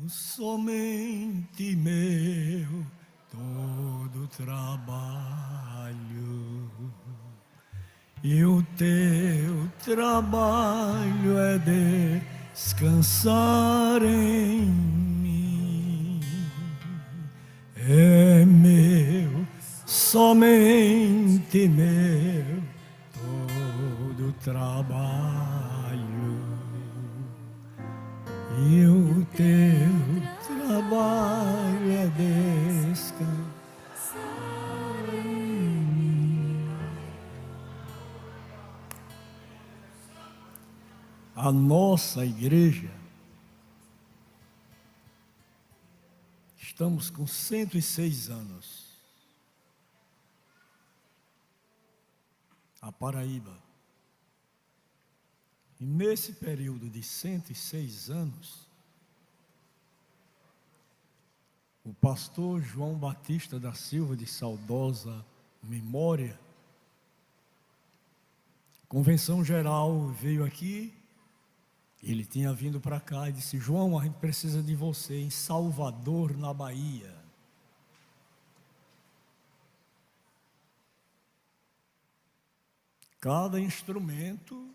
somente meu, todo trabalho, e o teu trabalho é descansar em mim. É meu, somente meu, todo trabalho, e o teu trabalho é descansar em mim. A nossa igreja, estamos com 106 anos. A Paraíba. E nesse período de 106 anos, o pastor João Batista da Silva, de saudosa memória, Convenção Geral veio aqui, ele tinha vindo para cá e disse: João, a gente precisa de você em Salvador, na Bahia. Cada instrumento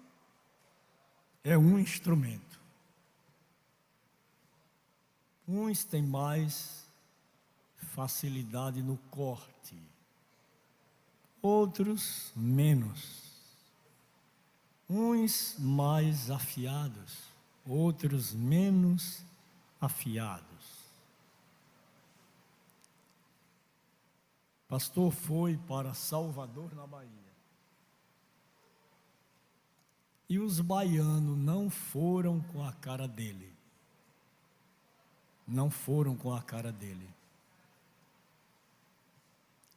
é um instrumento. Uns têm mais facilidade no corte, outros menos. Uns mais afiados, outros menos afiados. Pastor foi para Salvador, na Bahia. E os baianos não foram com a cara dele. Não foram com a cara dele.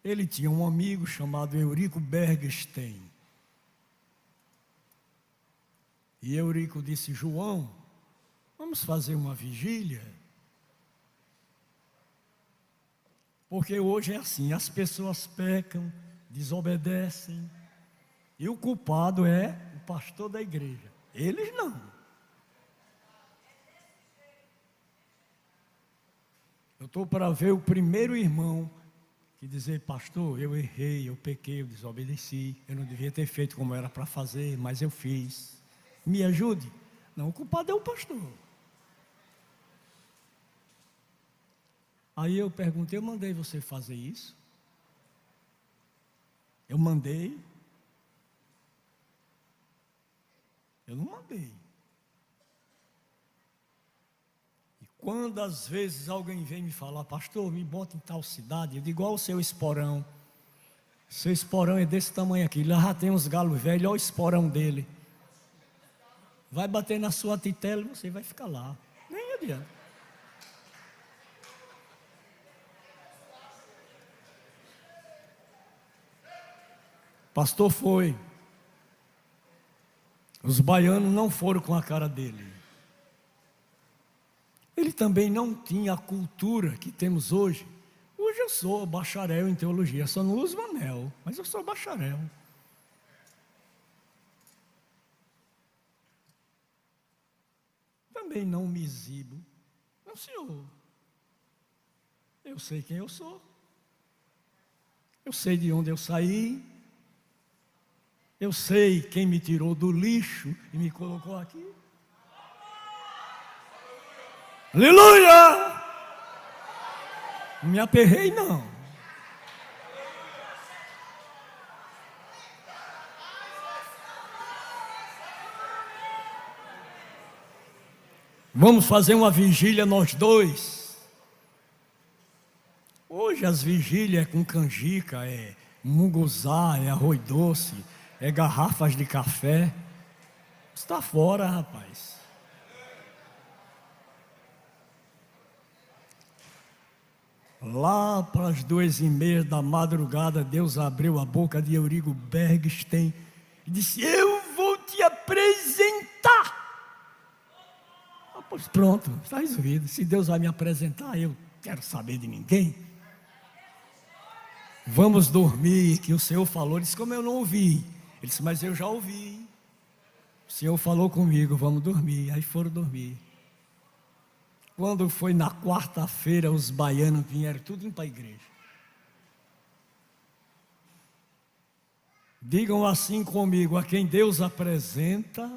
Ele tinha um amigo chamado Eurico Bergstein. E Eurico disse: João, vamos fazer uma vigília? Porque hoje é assim, as pessoas pecam, desobedecem, e o culpado é o pastor da igreja. Eles não. Eu estou para ver o primeiro irmão que dizer: pastor, eu errei, eu pequei, eu desobedeci, eu não devia ter feito como era para fazer, mas eu fiz. Me ajude. Não, o culpado é o pastor. Aí eu perguntei: eu mandei você fazer isso? Eu mandei? Eu não mandei. E quando às vezes alguém vem me falar: pastor, me bota em tal cidade, eu digo: igual o seu esporão. Seu esporão é desse tamanho aqui, lá já tem uns galos velhos, olha o esporão dele. Vai bater na sua titela e você vai ficar lá. Nem adianta. Pastor foi. Os baianos não foram com a cara dele. Ele também não tinha a cultura que temos hoje. Hoje eu sou bacharel em teologia, só não uso anel, mas eu sou bacharel. Também não me exibo. Não, senhor. Eu sei quem eu sou. Eu sei de onde eu saí. Eu sei quem me tirou do lixo e me colocou aqui. Aleluia! Não me aperrei, não. Vamos fazer uma vigília nós dois. Hoje as vigílias é com canjica, é munguzá, é arroz doce, é garrafas de café. Está fora, rapaz. Lá para as 2:30 da madrugada, Deus abriu a boca de Eurico Bergstein e disse: eu vou te apresentar. Pois pronto, está resolvido. Se Deus vai me apresentar, eu quero saber de ninguém. Vamos dormir, que o Senhor falou. Ele disse: como eu não ouvi? Ele disse: mas eu já ouvi. O Senhor falou comigo, vamos dormir. Aí foram dormir. Quando foi na quarta-feira, os baianos vieram tudo para a igreja. Digam assim comigo: a quem Deus apresenta,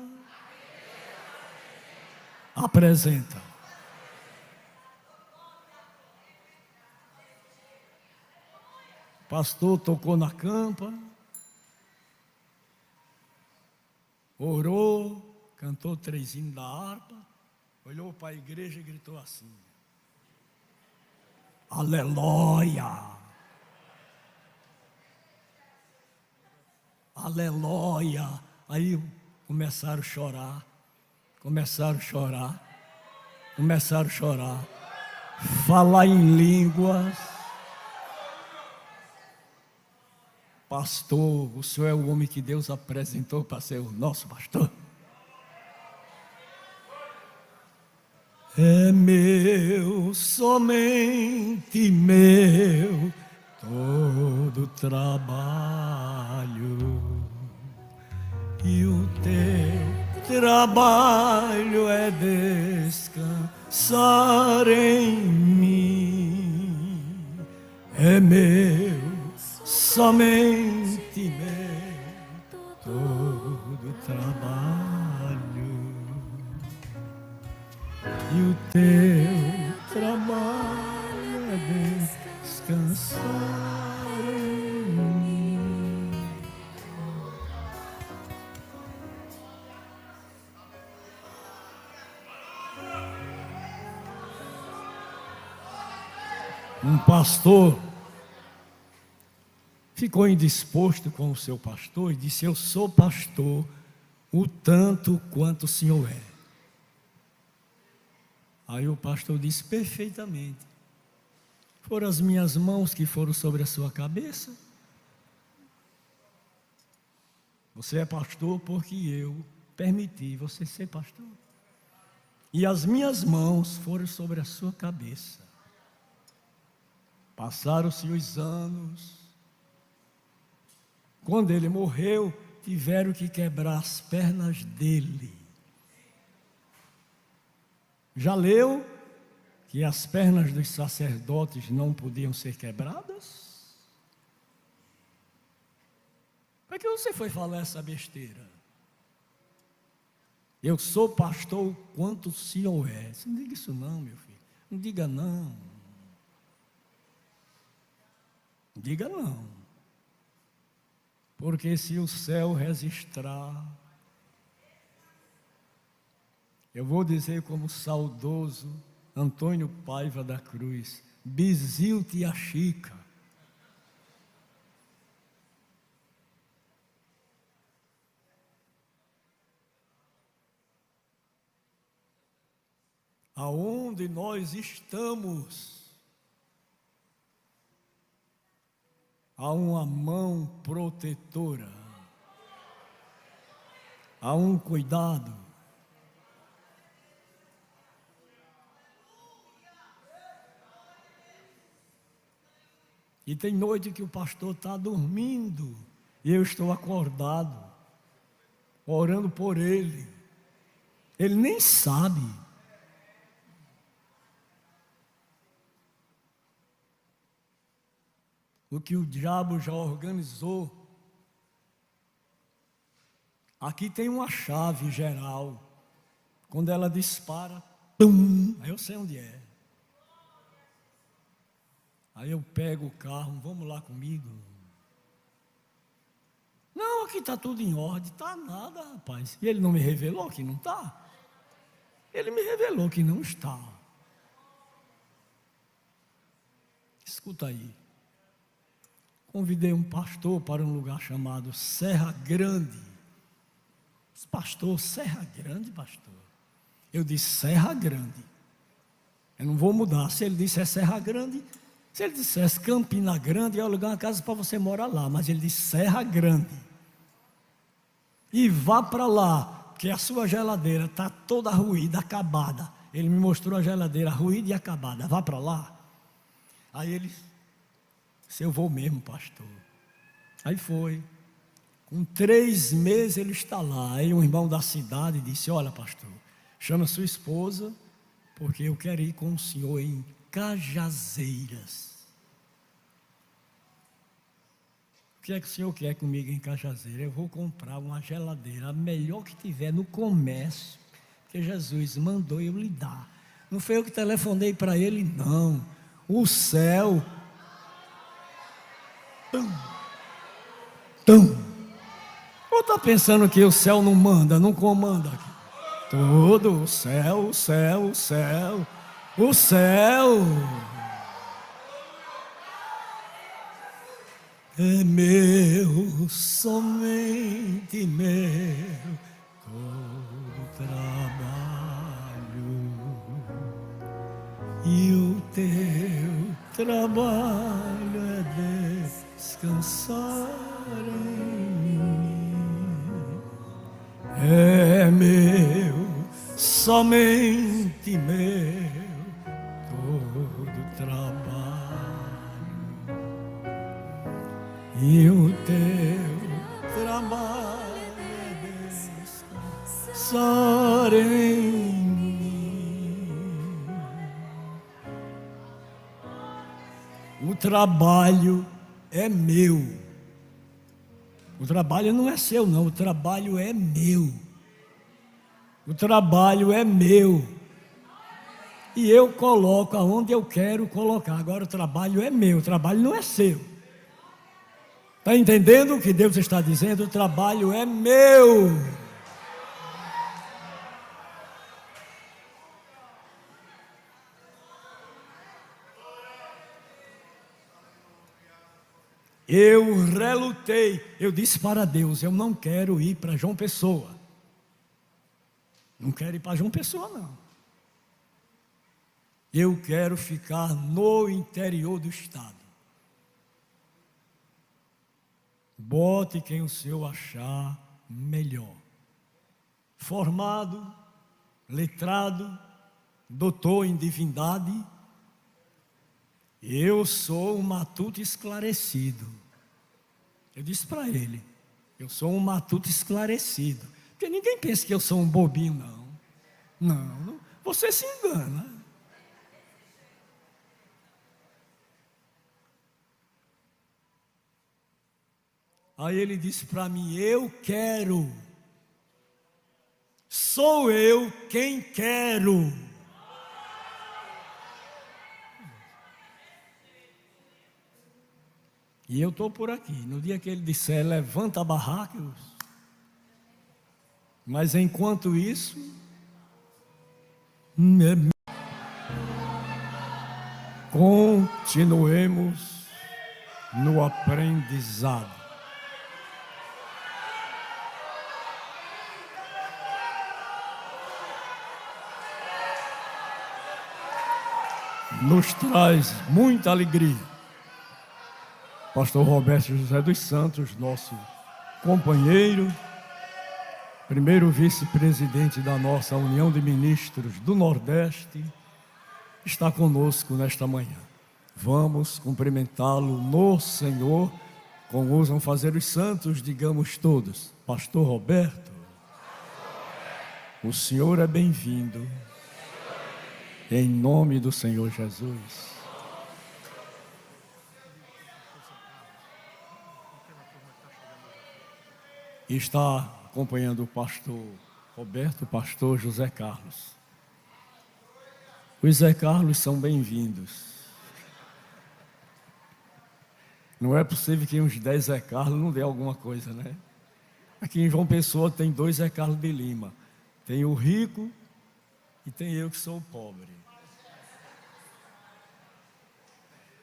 apresenta. O pastor tocou na campa, orou, cantou 3 hinos da harpa, olhou para a igreja e gritou assim: aleluia! Aleluia! Aí começaram a chorar, falar em línguas. Pastor, o senhor é o homem que Deus apresentou para ser o nosso pastor? É meu, somente meu, todo trabalho, e o teu trabalho é descansar em mim. É meu, somente meu, todo trabalho, e o teu trabalho é descansar em mim. Um pastor ficou indisposto com o seu pastor e disse: eu sou pastor o tanto quanto o senhor é. Aí o pastor disse: perfeitamente. Foram as minhas mãos que foram sobre a sua cabeça. Você é pastor porque eu permiti você ser pastor. E as minhas mãos foram sobre a sua cabeça. Passaram-se os anos. Quando ele morreu, tiveram que quebrar as pernas dele. Já leu que as pernas dos sacerdotes não podiam ser quebradas? Por que você foi falar essa besteira? Eu sou pastor quanto o senhor é. Você não diga isso não, meu filho. Não diga não. Diga não. Porque se o céu registrar, eu vou dizer como saudoso Antônio Paiva da Cruz: Bizil tia Chica. Aonde nós estamos, há uma mão protetora, há um cuidado. E tem noite que o pastor está dormindo e eu estou acordado, orando por ele. Ele nem sabe. O que o diabo já organizou. Aqui tem uma chave geral. Quando ela dispara, pum, aí eu sei onde é. Aí eu pego o carro: vamos lá comigo. Não, aqui está tudo em ordem. Está nada, rapaz. E ele não me revelou que não está? Ele me revelou que não está. Escuta aí. Convidei um pastor para um lugar chamado Serra Grande. Pastor, Serra Grande, pastor? Eu disse Serra Grande. Eu não vou mudar. Se ele disse é Serra Grande, se ele dissesse Campina Grande, eu alugar uma casa para você morar lá. Mas ele disse Serra Grande. E vá para lá, porque a sua geladeira está toda ruída, acabada. Ele me mostrou a geladeira ruída e acabada. Vá para lá. Aí ele: se eu vou mesmo, pastor. Aí foi. Com 3 meses ele está lá. Aí um irmão da cidade disse: olha, pastor, chama sua esposa porque eu quero ir com o senhor em Cajazeiras. O que é que o senhor quer comigo em Cajazeiras? Eu vou comprar uma geladeira, a melhor que tiver no comércio, que Jesus mandou eu lhe dar. Não foi eu que telefonei para ele, não. O céu. Ou está pensando que o céu não manda, não comanda aqui? Todo o céu, o céu, o céu, o céu é meu, somente meu, todo trabalho e o teu trabalho é descansar em mim. É meu, somente meu, todo trabalho e o teu trabalho é descansar em mim. O trabalho é meu. O trabalho não é seu, não. O trabalho é meu. O trabalho é meu. E eu coloco aonde eu quero colocar. Agora o trabalho é meu. O trabalho não é seu. Está entendendo o que Deus está dizendo? O trabalho é meu. Eu relutei, eu disse para Deus, eu não quero ir para João Pessoa. Não quero ir para João Pessoa, não. Eu quero ficar no interior do estado. Bote quem o senhor achar melhor. Formado, letrado, doutor em divindade. Eu sou um matuto esclarecido. Eu disse para ele, eu sou um matuto esclarecido. Porque ninguém pensa que eu sou um bobinho, não. Não, você se engana. Aí ele disse para mim, eu quero. Sou eu quem quero. E eu estou por aqui. No dia que ele disser, levanta a barraca. Mas enquanto isso, continuemos no aprendizado. Nos traz muita alegria. Pastor Roberto José dos Santos, nosso companheiro, primeiro vice-presidente da nossa União de Ministros do Nordeste, está conosco nesta manhã. Vamos cumprimentá-lo no Senhor, como usam fazer os santos, digamos todos. Pastor Roberto, o senhor é bem-vindo, em nome do Senhor Jesus. Está acompanhando o pastor Roberto, o pastor José Carlos. Os Zé Carlos são bem-vindos. Não é possível que uns 10 Zé Carlos não dê alguma coisa, né? Aqui em João Pessoa tem 2 Zé Carlos de Lima. Tem o rico e tem eu que sou o pobre.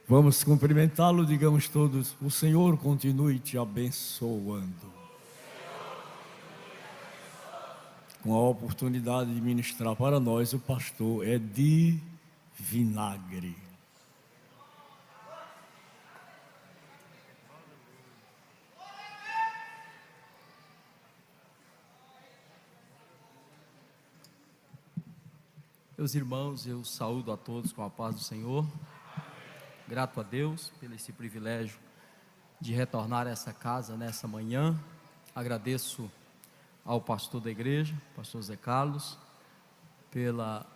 Vamos cumprimentá-lo, digamos todos, o Senhor continue te abençoando. Com a oportunidade de ministrar para nós, o pastor Edi Vinagre. Meus irmãos, eu saúdo a todos com a paz do Senhor. Grato a Deus pelo esse privilégio de retornar a essa casa nessa manhã. Agradeço ao pastor da igreja, pastor Zé Carlos, pela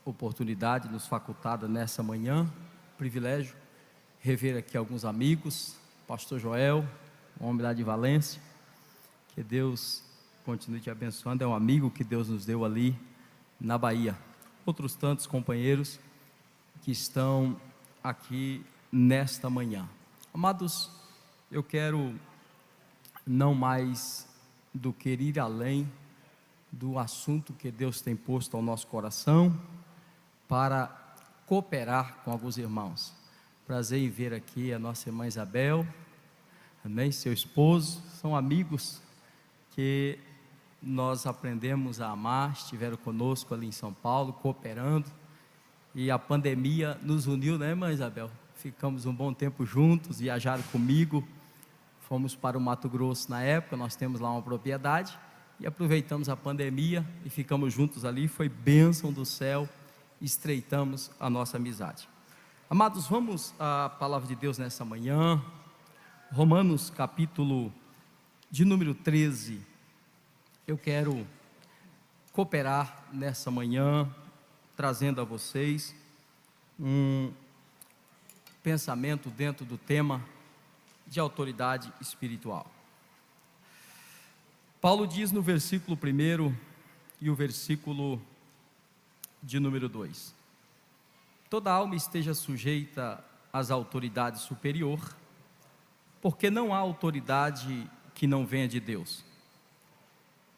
oportunidade nos facultada nessa manhã, privilégio rever aqui alguns amigos, pastor Joel, um homem lá de Valência, que Deus continue te abençoando, é um amigo que Deus nos deu ali na Bahia, outros tantos companheiros que estão aqui nesta manhã. Amados, eu quero não mais do que ir além do assunto que Deus tem posto ao nosso coração para cooperar com alguns irmãos. Prazer em ver aqui a nossa irmã Isabel, amém, seu esposo, são amigos que nós aprendemos a amar, estiveram conosco ali em São Paulo, cooperando, e a pandemia nos uniu, né, irmã Isabel? Ficamos um bom tempo juntos, viajaram comigo, fomos para o Mato Grosso na época, nós temos lá uma propriedade, e aproveitamos a pandemia e ficamos juntos ali, foi bênção do céu, estreitamos a nossa amizade. Amados, vamos à palavra de Deus nessa manhã, Romanos capítulo de número 13, eu quero cooperar nessa manhã, trazendo a vocês um pensamento dentro do tema de autoridade espiritual. Paulo diz no versículo 1 e o versículo de número 2: toda alma esteja sujeita às autoridades superior, porque não há autoridade que não venha de Deus,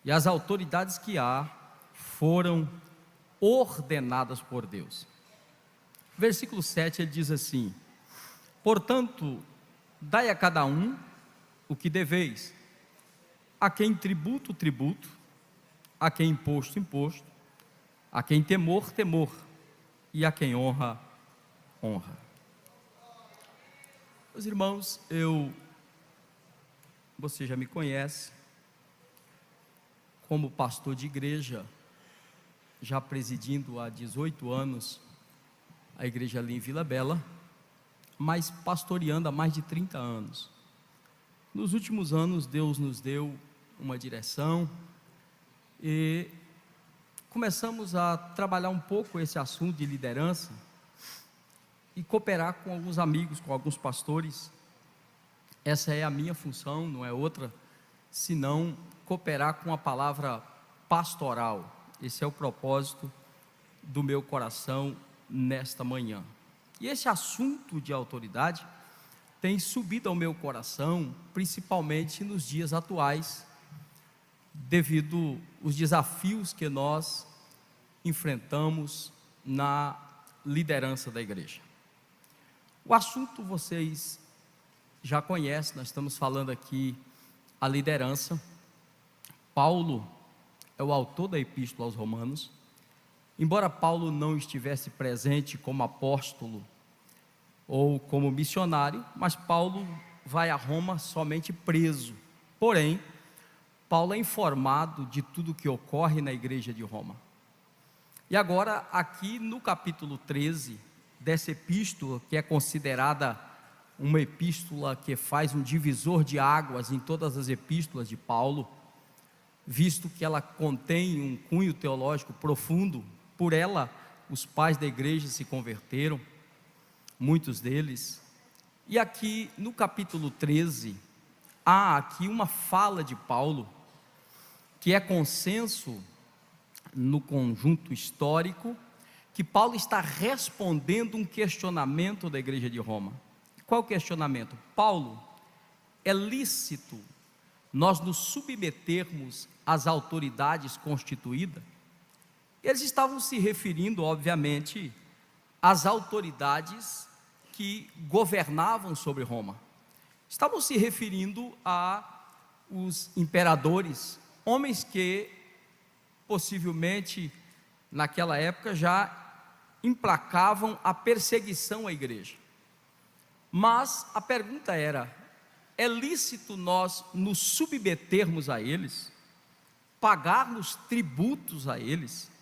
e as autoridades que há foram ordenadas por Deus. Versículo 7 ele diz assim: portanto, dai a cada um o que deveis, a quem tributo, tributo, a quem imposto, imposto, a quem temor, temor, e a quem honra, honra. Meus irmãos, você já me conhece, como pastor de igreja, já presidindo há 18 anos a igreja ali em Vila Bela, mas pastoreando há mais de 30 anos. Nos últimos anos, Deus nos deu uma direção e começamos a trabalhar um pouco esse assunto de liderança e cooperar com alguns amigos, com alguns pastores. Essa é a minha função, não é outra, senão cooperar com a palavra pastoral. Esse é o propósito do meu coração nesta manhã. E esse assunto de autoridade tem subido ao meu coração, principalmente nos dias atuais, devido aos desafios que nós enfrentamos na liderança da igreja. O assunto vocês já conhecem, nós estamos falando aqui a liderança. Paulo é o autor da epístola aos Romanos. Embora Paulo não estivesse presente como apóstolo ou como missionário, mas Paulo vai a Roma somente preso. Porém, Paulo é informado de tudo o que ocorre na igreja de Roma. E agora, aqui no capítulo 13 dessa epístola, que é considerada uma epístola que faz um divisor de águas em todas as epístolas de Paulo, visto que ela contém um cunho teológico profundo. Por ela, os pais da igreja se converteram, muitos deles. E aqui no capítulo 13, há aqui uma fala de Paulo, que é consenso no conjunto histórico, que Paulo está respondendo um questionamento da igreja de Roma. Qual o questionamento? Paulo, é lícito nós nos submetermos às autoridades constituídas? Eles estavam se referindo, obviamente, às autoridades que governavam sobre Roma. Estavam se referindo aos imperadores, homens que possivelmente naquela época já implacavam a perseguição à igreja. Mas a pergunta era: é lícito nós nos submetermos a eles, pagarmos tributos a eles?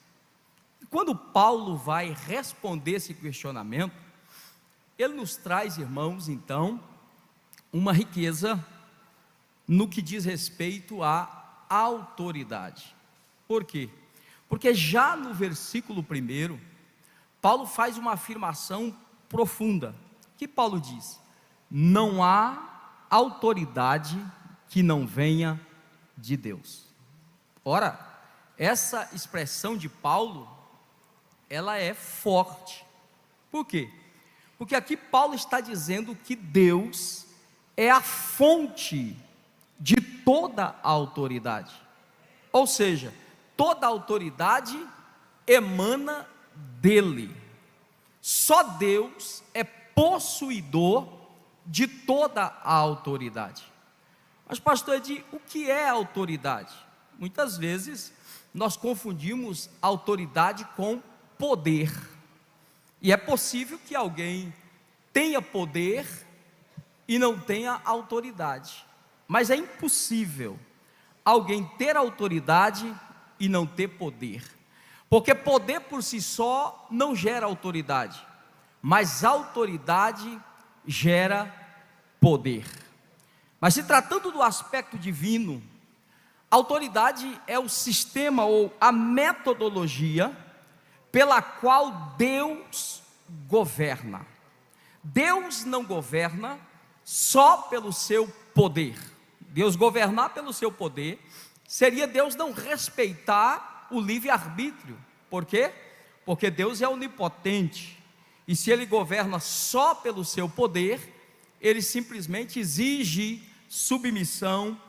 E quando Paulo vai responder esse questionamento, ele nos traz, irmãos, então, uma riqueza no que diz respeito à autoridade. Por quê? Porque já no versículo 1, Paulo faz uma afirmação profunda. O que Paulo diz? Não há autoridade que não venha de Deus. Ora, essa expressão de Paulo, ela é forte. Por quê? Porque aqui Paulo está dizendo que Deus é a fonte de toda a autoridade. Ou seja, toda a autoridade emana dele. Só Deus é possuidor de toda a autoridade. Mas pastor Edi, o que é autoridade? Muitas vezes nós confundimos autoridade com poder. E é possível que alguém tenha poder e não tenha autoridade. Mas é impossível alguém ter autoridade e não ter poder. Porque poder por si só não gera autoridade, mas autoridade gera poder. Mas se tratando do aspecto divino, autoridade é o sistema ou a metodologia pela qual Deus governa. Deus não governa só pelo seu poder. Deus governar pelo seu poder seria Deus não respeitar o livre-arbítrio. Por quê? Porque Deus é onipotente, e se Ele governa só pelo seu poder, Ele simplesmente exige submissão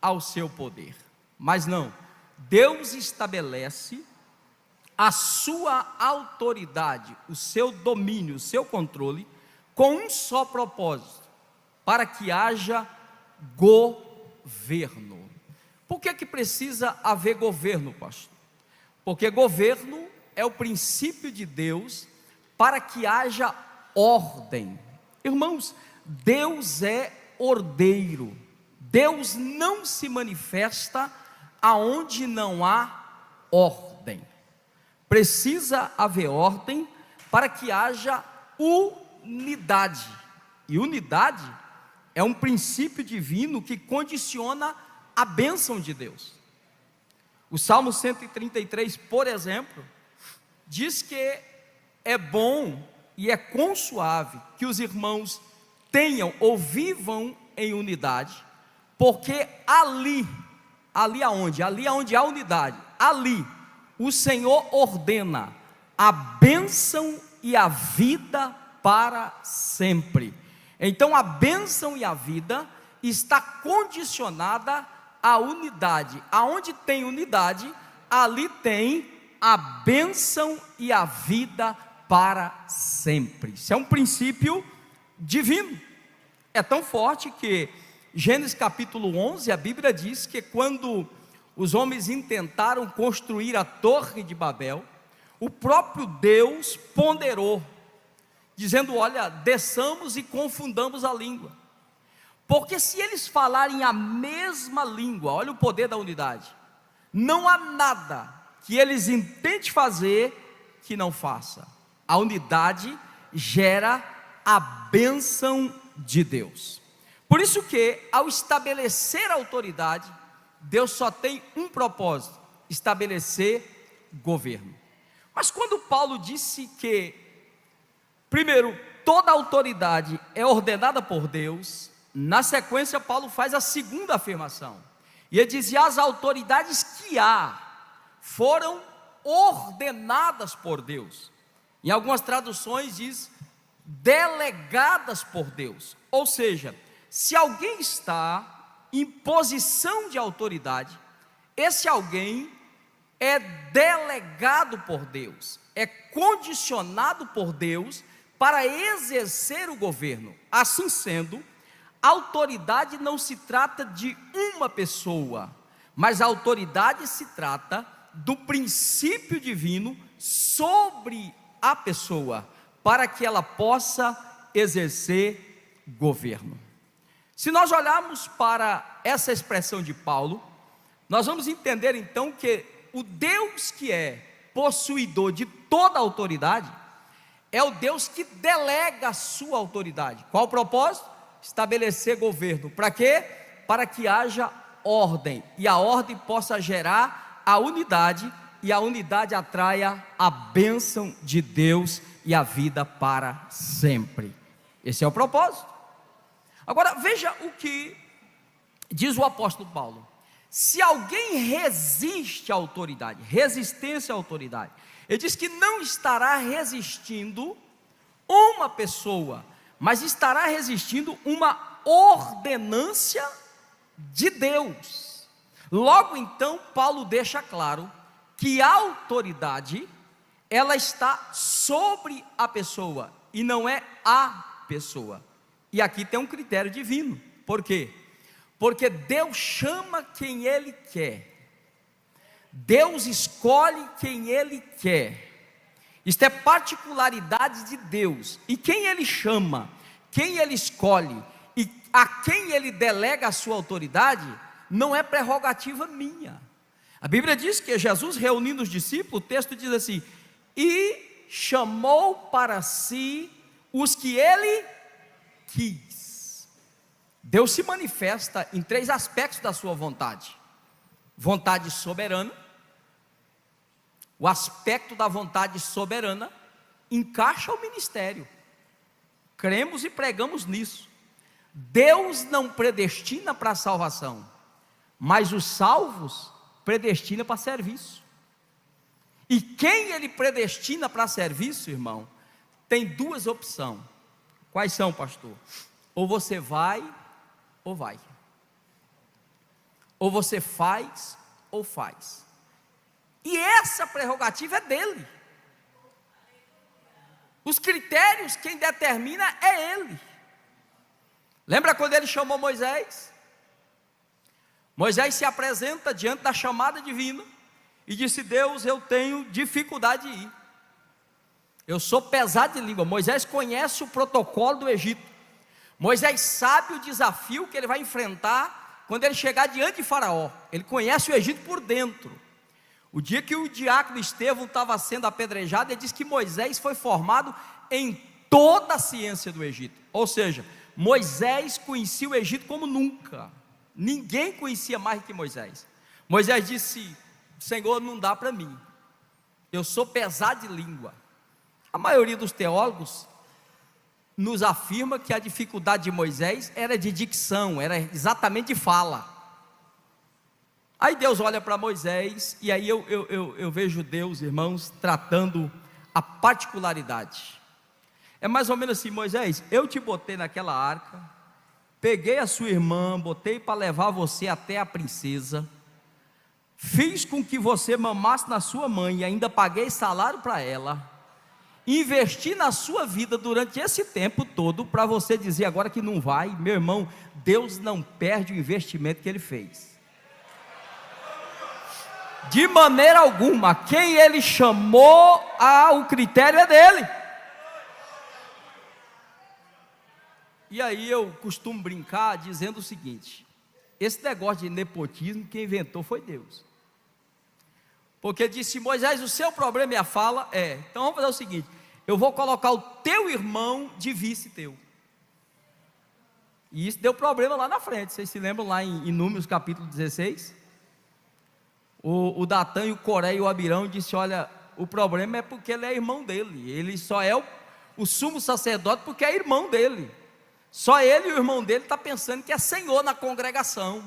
ao seu poder. Mas não, Deus estabelece a sua autoridade, o seu domínio, o seu controle, com um só propósito: para que haja governo. Por que precisa haver governo, pastor? Porque governo é o princípio de Deus para que haja ordem. Irmãos, Deus é ordeiro. Deus não se manifesta aonde não há ordem. Precisa haver ordem para que haja unidade. E unidade é um princípio divino que condiciona a bênção de Deus. O Salmo 133, por exemplo, diz que é bom e é quão suave que os irmãos tenham ou vivam em unidade, porque ali aonde? Ali aonde há unidade, ali o Senhor ordena a bênção e a vida para sempre. Então a bênção e a vida está condicionada à unidade. Aonde tem unidade, ali tem a bênção e a vida para sempre. Isso é um princípio divino. É tão forte que Gênesis capítulo 11, a Bíblia diz que quando os homens intentaram construir a Torre de Babel, o próprio Deus ponderou, dizendo: olha, desçamos e confundamos a língua. Porque se eles falarem a mesma língua, olha o poder da unidade, não há nada que eles intentem fazer que não faça. A unidade gera a bênção de Deus. Por isso que, ao estabelecer a autoridade, Deus só tem um propósito: estabelecer governo. Mas quando Paulo disse que, primeiro, toda autoridade é ordenada por Deus, na sequência Paulo faz a segunda afirmação, e ele diz: e as autoridades que há foram ordenadas por Deus. Em algumas traduções diz delegadas por Deus. Ou seja, se alguém está em posição de autoridade, esse alguém é delegado por Deus, é condicionado por Deus para exercer o governo. Assim sendo, autoridade não se trata de uma pessoa, mas a autoridade se trata do princípio divino sobre a pessoa, para que ela possa exercer governo. Se nós olharmos para essa expressão de Paulo, nós vamos entender então que o Deus que é possuidor de toda a autoridade é o Deus que delega a sua autoridade. Qual o propósito? Estabelecer governo. Para quê? Para que haja ordem, e a ordem possa gerar a unidade e a unidade atraia a bênção de Deus e a vida para sempre. Esse é o propósito. Agora veja o que diz o apóstolo Paulo: se alguém resiste à autoridade, resistência à autoridade, ele diz que não estará resistindo uma pessoa, mas estará resistindo uma ordenância de Deus. Logo então, Paulo deixa claro que a autoridade, ela está sobre a pessoa, e não é a pessoa. E aqui tem um critério divino. Por quê? Porque Deus chama quem Ele quer, Deus escolhe quem Ele quer. Isto é particularidade de Deus, e quem Ele chama, quem Ele escolhe, e a quem Ele delega a sua autoridade, não é prerrogativa minha. A Bíblia diz que Jesus, reunindo os discípulos, o texto diz assim: e chamou para si os que Ele quis. Deus se manifesta em 3 aspectos da sua vontade: vontade soberana. O aspecto da vontade soberana encaixa o ministério. Cremos e pregamos nisso. Deus não predestina para a salvação, mas os salvos predestina para serviço. E quem Ele predestina para serviço, irmão, tem 2 opções. Quais são, pastor? Ou você vai, ou vai. Ou você faz, ou faz. E essa prerrogativa é dele. Os critérios, quem determina é Ele. Lembra quando Ele chamou Moisés? Moisés se apresenta diante da chamada divina e disse: Deus, eu tenho dificuldade de ir, eu sou pesado de língua. Moisés conhece o protocolo do Egito. Moisés sabe o desafio que ele vai enfrentar quando ele chegar diante de Faraó. Ele conhece o Egito por dentro. O dia que o diácono Estevão estava sendo apedrejado, ele diz que Moisés foi formado em toda a ciência do Egito. Ou seja, Moisés conhecia o Egito como nunca. Ninguém conhecia mais que Moisés. Moisés disse: Senhor, não dá para mim, eu sou pesado de língua. A maioria dos teólogos nos afirma que a dificuldade de Moisés era de dicção, era exatamente de fala. Aí Deus olha para Moisés, e aí eu vejo Deus, irmãos, tratando a particularidade. É mais ou menos assim: Moisés, eu te botei naquela arca, peguei a sua irmã, botei para levar você até a princesa, fiz com que você mamasse na sua mãe, e ainda paguei salário para ela, investi na sua vida durante esse tempo todo, para você dizer agora que não vai. Meu irmão, Deus não perde o investimento que Ele fez, de maneira alguma. Quem Ele chamou, o critério é dele. E aí eu costumo brincar dizendo o seguinte: esse negócio de nepotismo, quem inventou foi Deus. Porque disse: Moisés, o seu problema é a fala. Então vamos fazer o seguinte: eu vou colocar o teu irmão de vice teu. E isso deu problema lá na frente. Vocês se lembram lá em Números capítulo 16? O Datã e o Coré e o Abirão disse: olha, o problema é porque ele é irmão dele. Ele só é o sumo sacerdote porque é irmão dele. Só ele e o irmão dele está pensando que é senhor na congregação.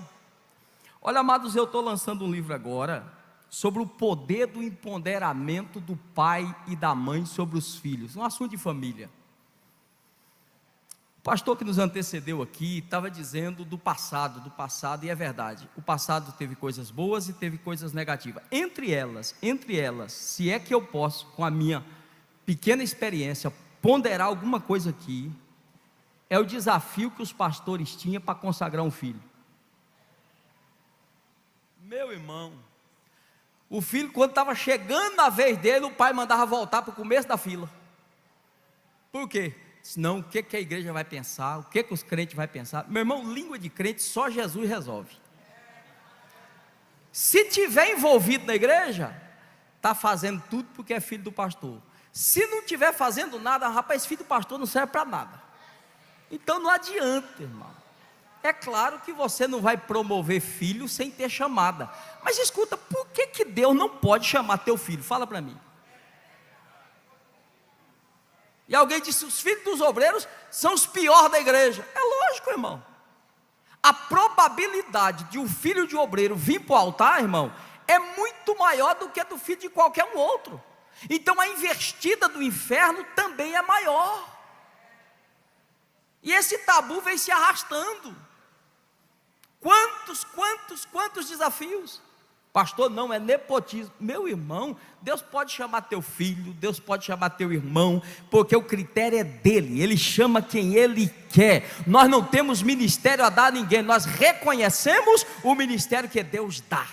Olha, amados, eu estou lançando um livro agora sobre o poder do empoderamento do pai e da mãe sobre os filhos, um assunto de família. O pastor que nos antecedeu aqui estava dizendo do passado, e é verdade, o passado teve coisas boas e teve coisas negativas. Entre elas, se é que eu posso, com a minha pequena experiência, ponderar alguma coisa aqui, é o desafio que os pastores tinham para consagrar um filho. Meu irmão, o filho, quando estava chegando na vez dele, o pai mandava voltar para o começo da fila. Por quê? Senão, o que a igreja vai pensar? O que os crentes vão pensar? Meu irmão, língua de crente só Jesus resolve. Se tiver envolvido na igreja, está fazendo tudo porque é filho do pastor. Se não estiver fazendo nada, rapaz, esse filho do pastor não serve para nada. Então não adianta, irmão. É claro que você não vai promover filho sem ter chamada. Mas escuta, por que Deus não pode chamar teu filho? Fala para mim. E alguém disse, os filhos dos obreiros são os piores da igreja. É lógico, irmão. A probabilidade de um filho de obreiro vir para o altar, irmão, é muito maior do que a do filho de qualquer um outro. Então a investida do inferno também é maior. E esse tabu vem se arrastando. Quantos desafios? Pastor, não, é nepotismo. Meu irmão, Deus pode chamar teu filho, Deus pode chamar teu irmão, porque o critério é dele, ele chama quem ele quer. Nós não temos ministério a dar a ninguém, nós reconhecemos o ministério que Deus dá.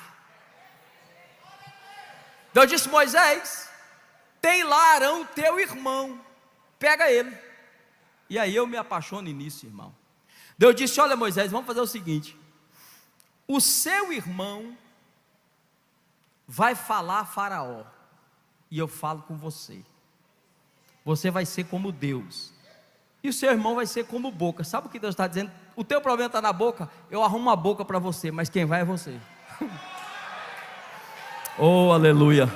Deus disse, Moisés, tem lá Arão, teu irmão, pega ele. E aí eu me apaixono nisso, irmão. Deus disse, olha Moisés, vamos fazer o seguinte, o seu irmão vai falar a Faraó, e eu falo com você. Você vai ser como Deus, e o seu irmão vai ser como boca. Sabe o que Deus está dizendo? O teu problema está na boca, eu arrumo uma boca para você, mas quem vai é você. Oh, aleluia.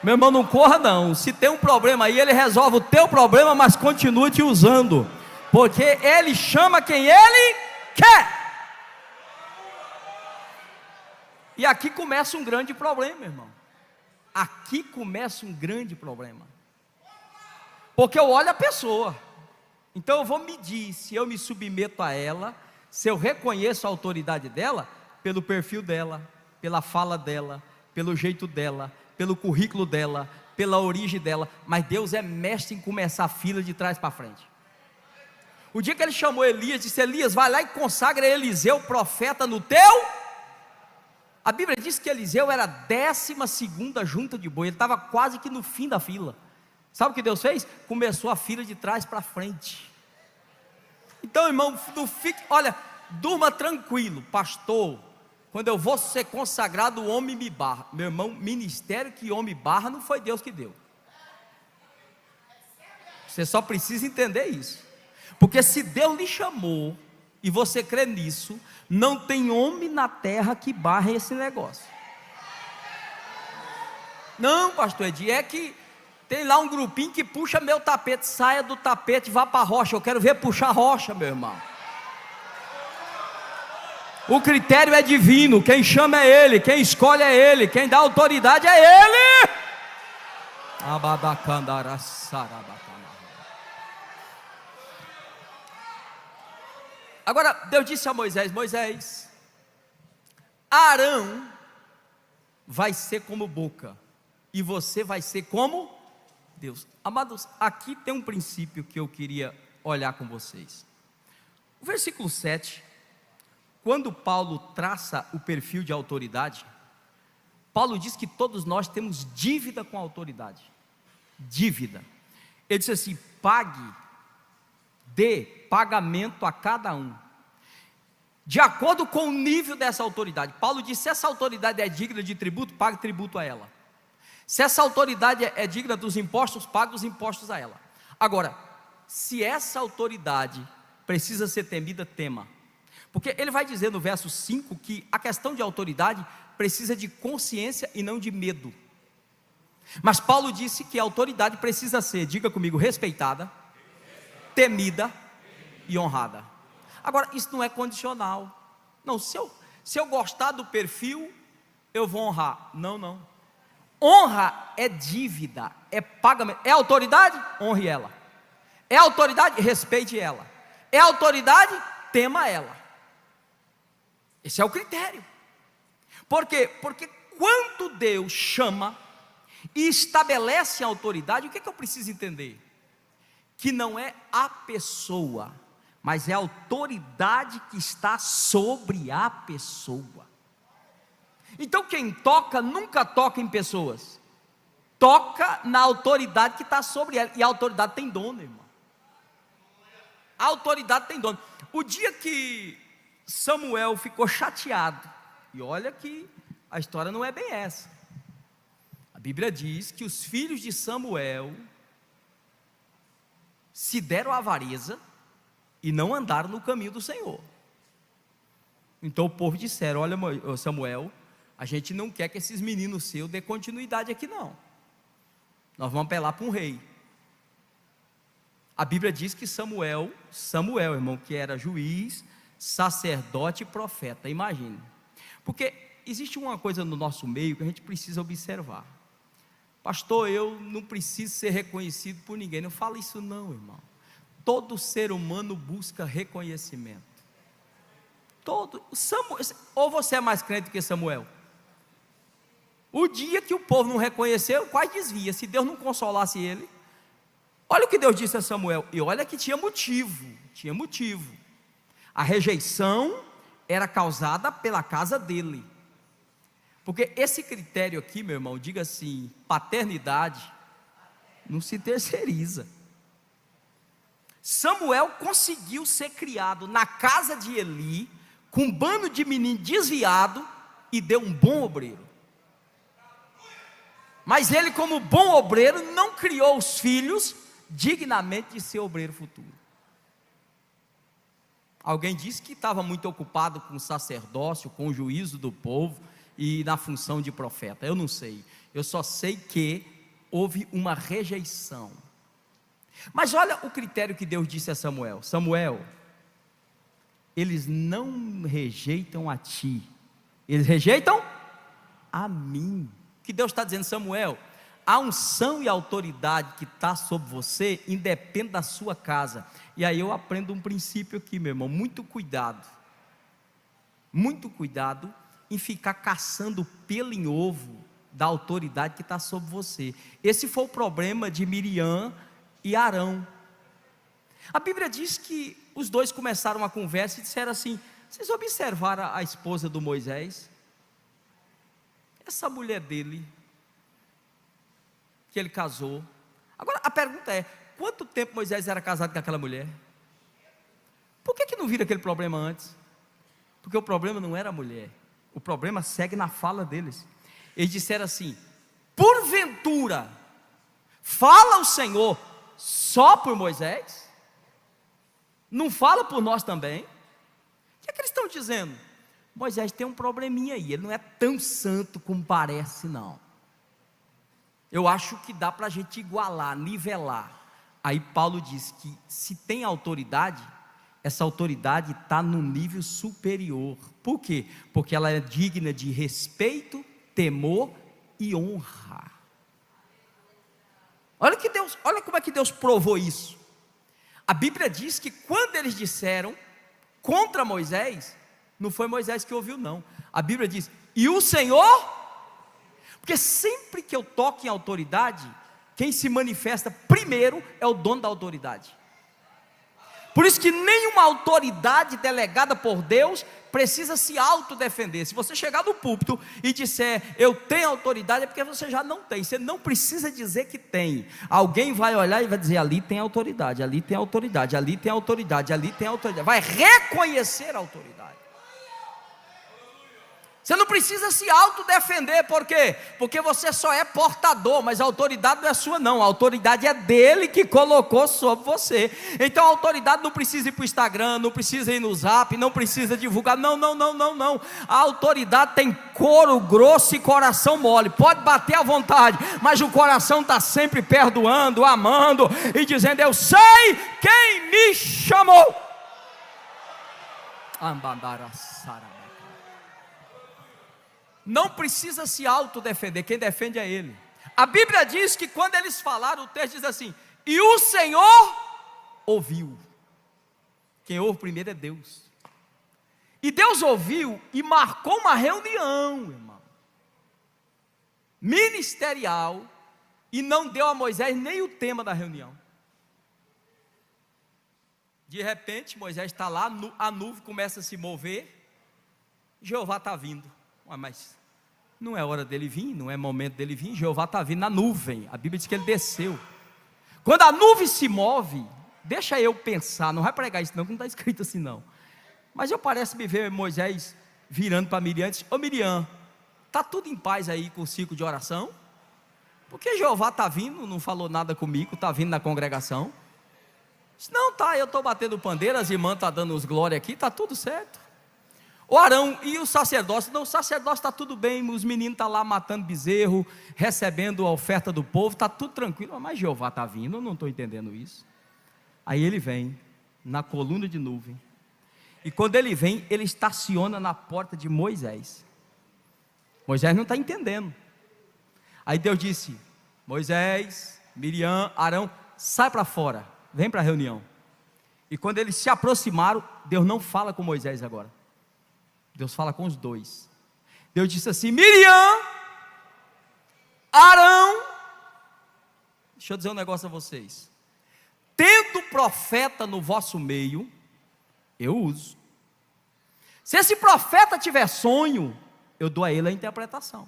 Meu irmão, não corra não. Se tem um problema aí, ele resolve o teu problema, mas continua te usando, porque ele chama quem ele quer. E aqui começa um grande problema, irmão. Aqui começa um grande problema. Porque eu olho a pessoa. Então eu vou medir se eu me submeto a ela, se eu reconheço a autoridade dela, pelo perfil dela, pela fala dela, pelo jeito dela, pelo currículo dela, pela origem dela. Mas Deus é mestre em começar a fila de trás para frente. O dia que ele chamou Elias, disse, Elias, vai lá e consagra Eliseu, profeta no teu... A Bíblia diz que Eliseu era a 12ª junta de boi, ele estava quase que no fim da fila. Sabe o que Deus fez? Começou a fila de trás para frente. Então, irmão, não fique, olha, durma tranquilo, pastor, quando eu vou ser consagrado, o homem me barra. Meu irmão, ministério que homem barra, não foi Deus que deu. Você só precisa entender isso, porque se Deus lhe chamou, e você crê nisso, não tem homem na terra que barre esse negócio. Não, pastor Edi, é que tem lá um grupinho que puxa meu tapete, saia do tapete e vá para a rocha. Eu quero ver puxar rocha, meu irmão. O critério é divino, quem chama é ele, quem escolhe é ele, quem dá autoridade é ele. Agora Deus disse a Moisés, Moisés, Arão vai ser como boca, e você vai ser como Deus. Amados, aqui tem um princípio que eu queria olhar com vocês. O versículo 7, quando Paulo traça o perfil de autoridade, Paulo diz que todos nós temos dívida com a autoridade. Dívida. Ele disse assim, dê pagamento a cada um, de acordo com o nível dessa autoridade. Paulo disse, se essa autoridade é digna de tributo, pague tributo a ela. Se essa autoridade é digna dos impostos, pague os impostos a ela. Agora, se essa autoridade precisa ser temida, tema. Porque ele vai dizer no verso 5 que a questão de autoridade precisa de consciência e não de medo. Mas Paulo disse que a autoridade precisa ser, diga comigo, respeitada, temida e honrada. Agora, isso não é condicional. Não, se eu gostar do perfil, eu vou honrar. Não. Honra é dívida, é pagamento. É autoridade? Honre ela. É autoridade? Respeite ela. É autoridade? Tema ela. Esse é o critério. Por quê? Porque quando Deus chama e estabelece a autoridade, o que eu preciso entender? Que não é a pessoa, mas é a autoridade que está sobre a pessoa. Então quem toca, nunca toca em pessoas, toca na autoridade que está sobre ela, e a autoridade tem dono, irmão. A autoridade tem dono. O dia que Samuel ficou chateado, e olha que a história não é bem essa, a Bíblia diz que os filhos de Samuel se deram à avareza e não andaram no caminho do Senhor. Então o povo disseram: olha, Samuel, a gente não quer que esses meninos seus dê continuidade aqui não. Nós vamos apelar para um rei. A Bíblia diz que Samuel, irmão, que era juiz, sacerdote e profeta. Imagine. Porque existe uma coisa no nosso meio que a gente precisa observar. Pastor, eu não preciso ser reconhecido por ninguém. Não fala isso não, irmão. Todo ser humano busca reconhecimento. Ou você é mais crente que Samuel? O dia que o povo não reconheceu, quase desvia. Se Deus não consolasse ele. Olha o que Deus disse a Samuel. E olha que tinha motivo. A rejeição era causada pela casa dele. Porque esse critério aqui, meu irmão, diga assim: paternidade não se terceiriza. Samuel conseguiu ser criado na casa de Eli, com um bando de menino desviado, e deu um bom obreiro. Mas ele, como bom obreiro, não criou os filhos dignamente de ser obreiro futuro. Alguém disse que estava muito ocupado com o sacerdócio, com o juízo do povo e na função de profeta. Eu não sei, eu só sei que houve uma rejeição. Mas olha o critério que Deus disse a Samuel: Samuel, eles não rejeitam a ti, eles rejeitam a mim. O que Deus está dizendo: Samuel, a unção e a autoridade que está sobre você independe da sua casa. E aí eu aprendo um princípio aqui, meu irmão: muito cuidado em ficar caçando pelo em ovo da autoridade que está sobre você. Esse foi o problema de Miriam e Arão. A Bíblia diz que os dois começaram uma conversa e disseram assim: vocês observaram a esposa do Moisés? Essa mulher dele, que ele casou. Agora a pergunta é: quanto tempo Moisés era casado com aquela mulher? Por que não vira aquele problema antes? Porque o problema não era a mulher, o problema segue na fala deles. Eles disseram assim: porventura fala o Senhor só por Moisés? Não fala por nós também? O que é que eles estão dizendo? Moisés tem um probleminha aí, ele não é tão santo como parece não. Eu acho que dá para a gente igualar, nivelar. Aí Paulo diz que se tem autoridade, essa autoridade está no nível superior. Por quê? Porque ela é digna de respeito, temor e honra. Olha como é que Deus provou isso. A Bíblia diz que quando eles disseram contra Moisés, não foi Moisés que ouviu não. A Bíblia diz: e o Senhor... Porque sempre que eu toco em autoridade, quem se manifesta primeiro é o dono da autoridade. Por isso que nenhuma autoridade delegada por Deus precisa se autodefender. Se você chegar no púlpito e disser eu tenho autoridade, é porque você já não tem. Você não precisa dizer que tem. Alguém vai olhar e vai dizer: ali tem autoridade, ali tem autoridade, ali tem autoridade, ali tem autoridade. Vai reconhecer a autoridade. Você não precisa se autodefender, por quê? Porque você só é portador, mas a autoridade não é sua não, a autoridade é dele que colocou sobre você. Então a autoridade não precisa ir para o Instagram, não precisa ir no Zap, não precisa divulgar, não. A autoridade tem couro grosso e coração mole, pode bater à vontade, mas o coração está sempre perdoando, amando e dizendo: eu sei quem me chamou. Não precisa se autodefender, quem defende é Ele. A Bíblia diz que quando eles falaram, o texto diz assim: e o Senhor ouviu. Quem ouve primeiro é Deus. E Deus ouviu e marcou uma reunião, irmão, ministerial, e não deu a Moisés nem o tema da reunião. De repente Moisés está lá, a nuvem começa a se mover, Jeová está vindo. Mas não é hora dele vir, não é momento dele vir. Jeová está vindo na nuvem. A Bíblia diz que ele desceu. Quando a nuvem se move, deixa eu pensar, não vai pregar isso não, que não está escrito assim não. Mas eu parece me ver Moisés virando para Miriam e disse: ô Miriam, está tudo em paz aí com o ciclo de oração? Porque Jeová está vindo, não falou nada comigo, está vindo na congregação. Disse: não, tá, eu estou batendo pandeiro, as irmãs estão dando os glória aqui, está tudo certo. O Arão e o sacerdócio, não, o sacerdócio está tudo bem, os meninos estão lá matando bezerro, recebendo a oferta do povo, está tudo tranquilo, mas Jeová está vindo, eu não estou entendendo isso. Aí ele vem, na coluna de nuvem, e quando ele vem, ele estaciona na porta de Moisés. Moisés não está entendendo. Aí Deus disse: Moisés, Miriam, Arão, sai para fora, vem para a reunião. E quando eles se aproximaram, Deus não fala com Moisés agora, Deus fala com os dois. Deus disse assim: Miriam, Arão, deixa eu dizer um negócio a vocês, tendo profeta no vosso meio, eu uso. Se esse profeta tiver sonho, eu dou a ele a interpretação.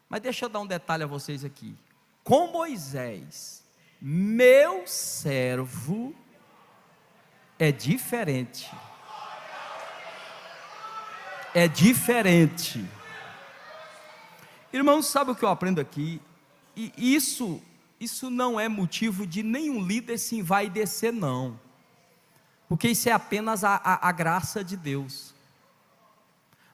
Mas deixa eu dar um detalhe a vocês aqui. Com Moisés, meu servo, é diferente. É diferente. Irmãos, sabe o que eu aprendo aqui? E isso não é motivo de nenhum líder se envaidecer, não. Porque isso é apenas a graça de Deus.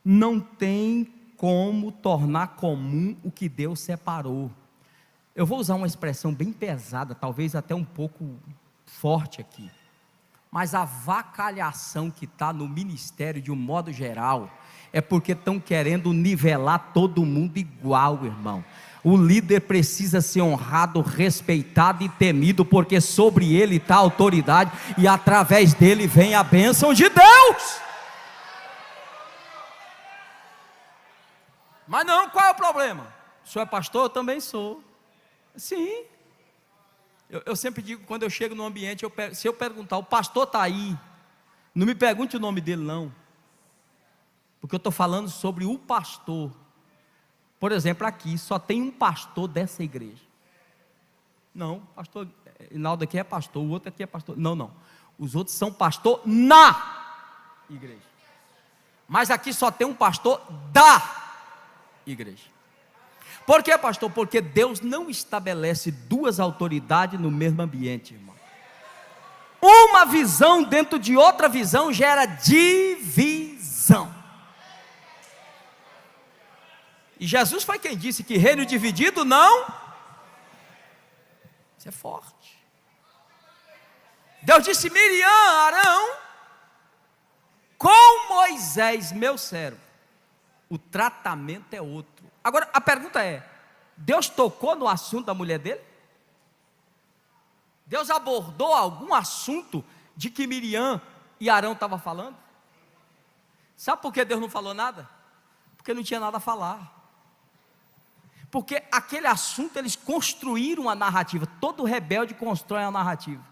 Não tem como tornar comum o que Deus separou. Eu vou usar uma expressão bem pesada, talvez até um pouco forte aqui, mas a avacalhação que está no ministério de um modo geral, é porque estão querendo nivelar todo mundo igual, irmão. O líder precisa ser honrado, respeitado e temido, porque sobre ele está a autoridade, e através dele vem a bênção de Deus. Mas não, qual é o problema? O senhor é pastor? Eu também sou. Sim. Eu sempre digo, quando eu chego no ambiente, se eu perguntar, o pastor está aí, não me pergunte o nome dele não, porque eu estou falando sobre o pastor. Por exemplo, aqui só tem um pastor dessa igreja. Não, pastor Hinaldo aqui é pastor, o outro aqui é pastor. Não, os outros são pastor na igreja, mas aqui só tem um pastor da igreja. Por quê, pastor? Porque Deus não estabelece duas autoridades no mesmo ambiente, irmão. Uma visão dentro de outra visão gera divisão. E Jesus foi quem disse que reino dividido não. Isso é forte. Deus disse: Miriam, Arão, com Moisés, meu servo, o tratamento é outro. Agora a pergunta é: Deus tocou no assunto da mulher dele? Deus abordou algum assunto de que Miriam e Arão estavam falando? Sabe por que Deus não falou nada? Porque não tinha nada a falar. Porque aquele assunto eles construíram uma narrativa. Todo rebelde constrói uma narrativa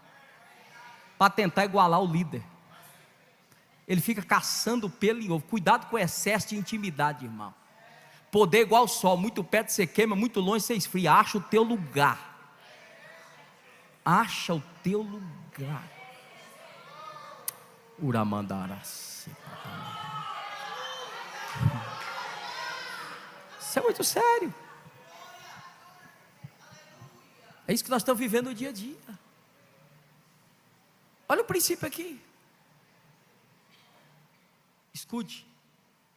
para tentar igualar o líder. Ele fica caçando pelo em ovo. Cuidado com o excesso de intimidade, irmão. Poder igual ao sol, muito perto você queima, muito longe você esfria. Acha o teu lugar. Acha o teu lugar. Uramandaras. Isso é muito sério. É isso que nós estamos vivendo no dia a dia. Olha o princípio aqui. Escute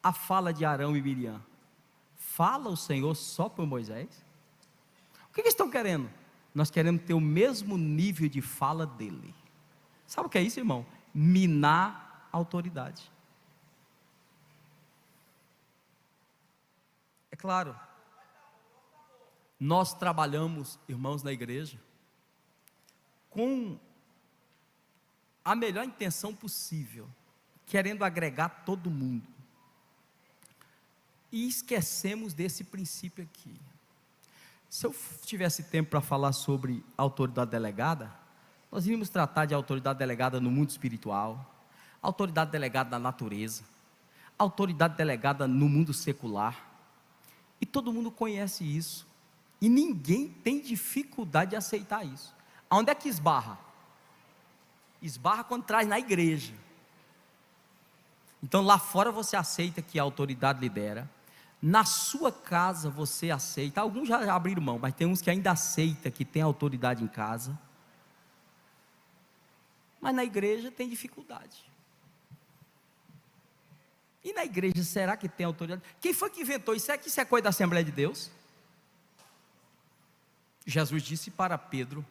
a fala de Arão e Miriam. Fala o Senhor só por Moisés? O que eles estão querendo? Nós queremos ter o mesmo nível de fala dele. Sabe o que é isso, irmão? Minar a autoridade. É claro, nós trabalhamos, irmãos, na igreja, com a melhor intenção possível, querendo agregar todo mundo. E esquecemos desse princípio aqui. Se eu tivesse tempo para falar sobre autoridade delegada, nós iríamos tratar de autoridade delegada no mundo espiritual, autoridade delegada na natureza, autoridade delegada no mundo secular. E todo mundo conhece isso. E ninguém tem dificuldade de aceitar isso. Aonde é que esbarra? Esbarra quando traz na igreja. Então lá fora você aceita que a autoridade lidera. Na sua casa você aceita. Alguns já abriram mão, mas tem uns que ainda aceita que tem autoridade em casa. Mas na igreja tem dificuldade. E na igreja, será que tem autoridade? Quem foi que inventou isso? Será que isso é coisa da Assembleia de Deus? Jesus disse para Pedro,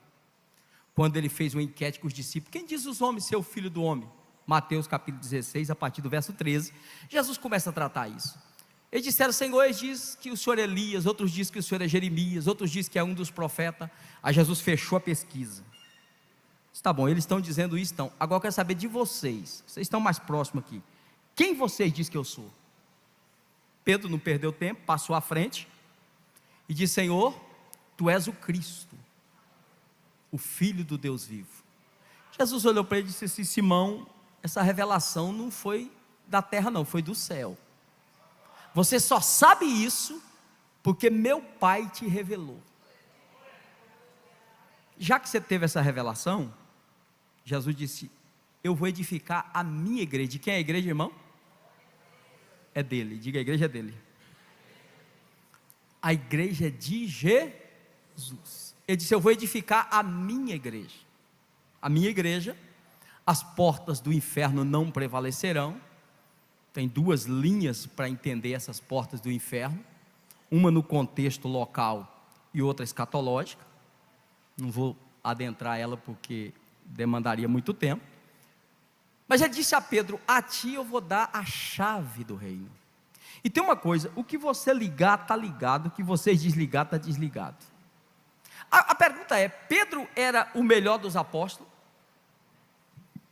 quando ele fez uma enquete com os discípulos: quem diz os homens ser o filho do homem? Mateus capítulo 16, a partir do verso 13, Jesus começa a tratar isso. Eles disseram: Senhor, eles dizem que o Senhor é Elias, outros dizem que o Senhor é Jeremias, outros dizem que é um dos profetas. Aí Jesus fechou a pesquisa. Está bom, eles estão dizendo isso, então. Agora eu quero saber de vocês estão mais próximos aqui. Quem vocês dizem que eu sou? Pedro não perdeu tempo, passou à frente e disse: Senhor, tu és o Cristo, o Filho do Deus vivo. Jesus olhou para ele e disse assim: Simão, essa revelação não foi da terra não, foi do céu. Você só sabe isso porque meu Pai te revelou. Já que você teve essa revelação, Jesus disse: eu vou edificar a minha igreja. De quem é a igreja, irmão? É dele, diga: a igreja é dele. A igreja é de Jesus. Ele disse: eu vou edificar a minha igreja. A minha igreja, as portas do inferno não prevalecerão. Tem duas linhas para entender essas portas do inferno, uma no contexto local e outra escatológica. Não vou adentrar ela porque demandaria muito tempo. Mas ele disse a Pedro: a ti eu vou dar a chave do reino. E tem uma coisa: o que você ligar está ligado, o que você desligar está desligado. A pergunta é: Pedro era o melhor dos apóstolos?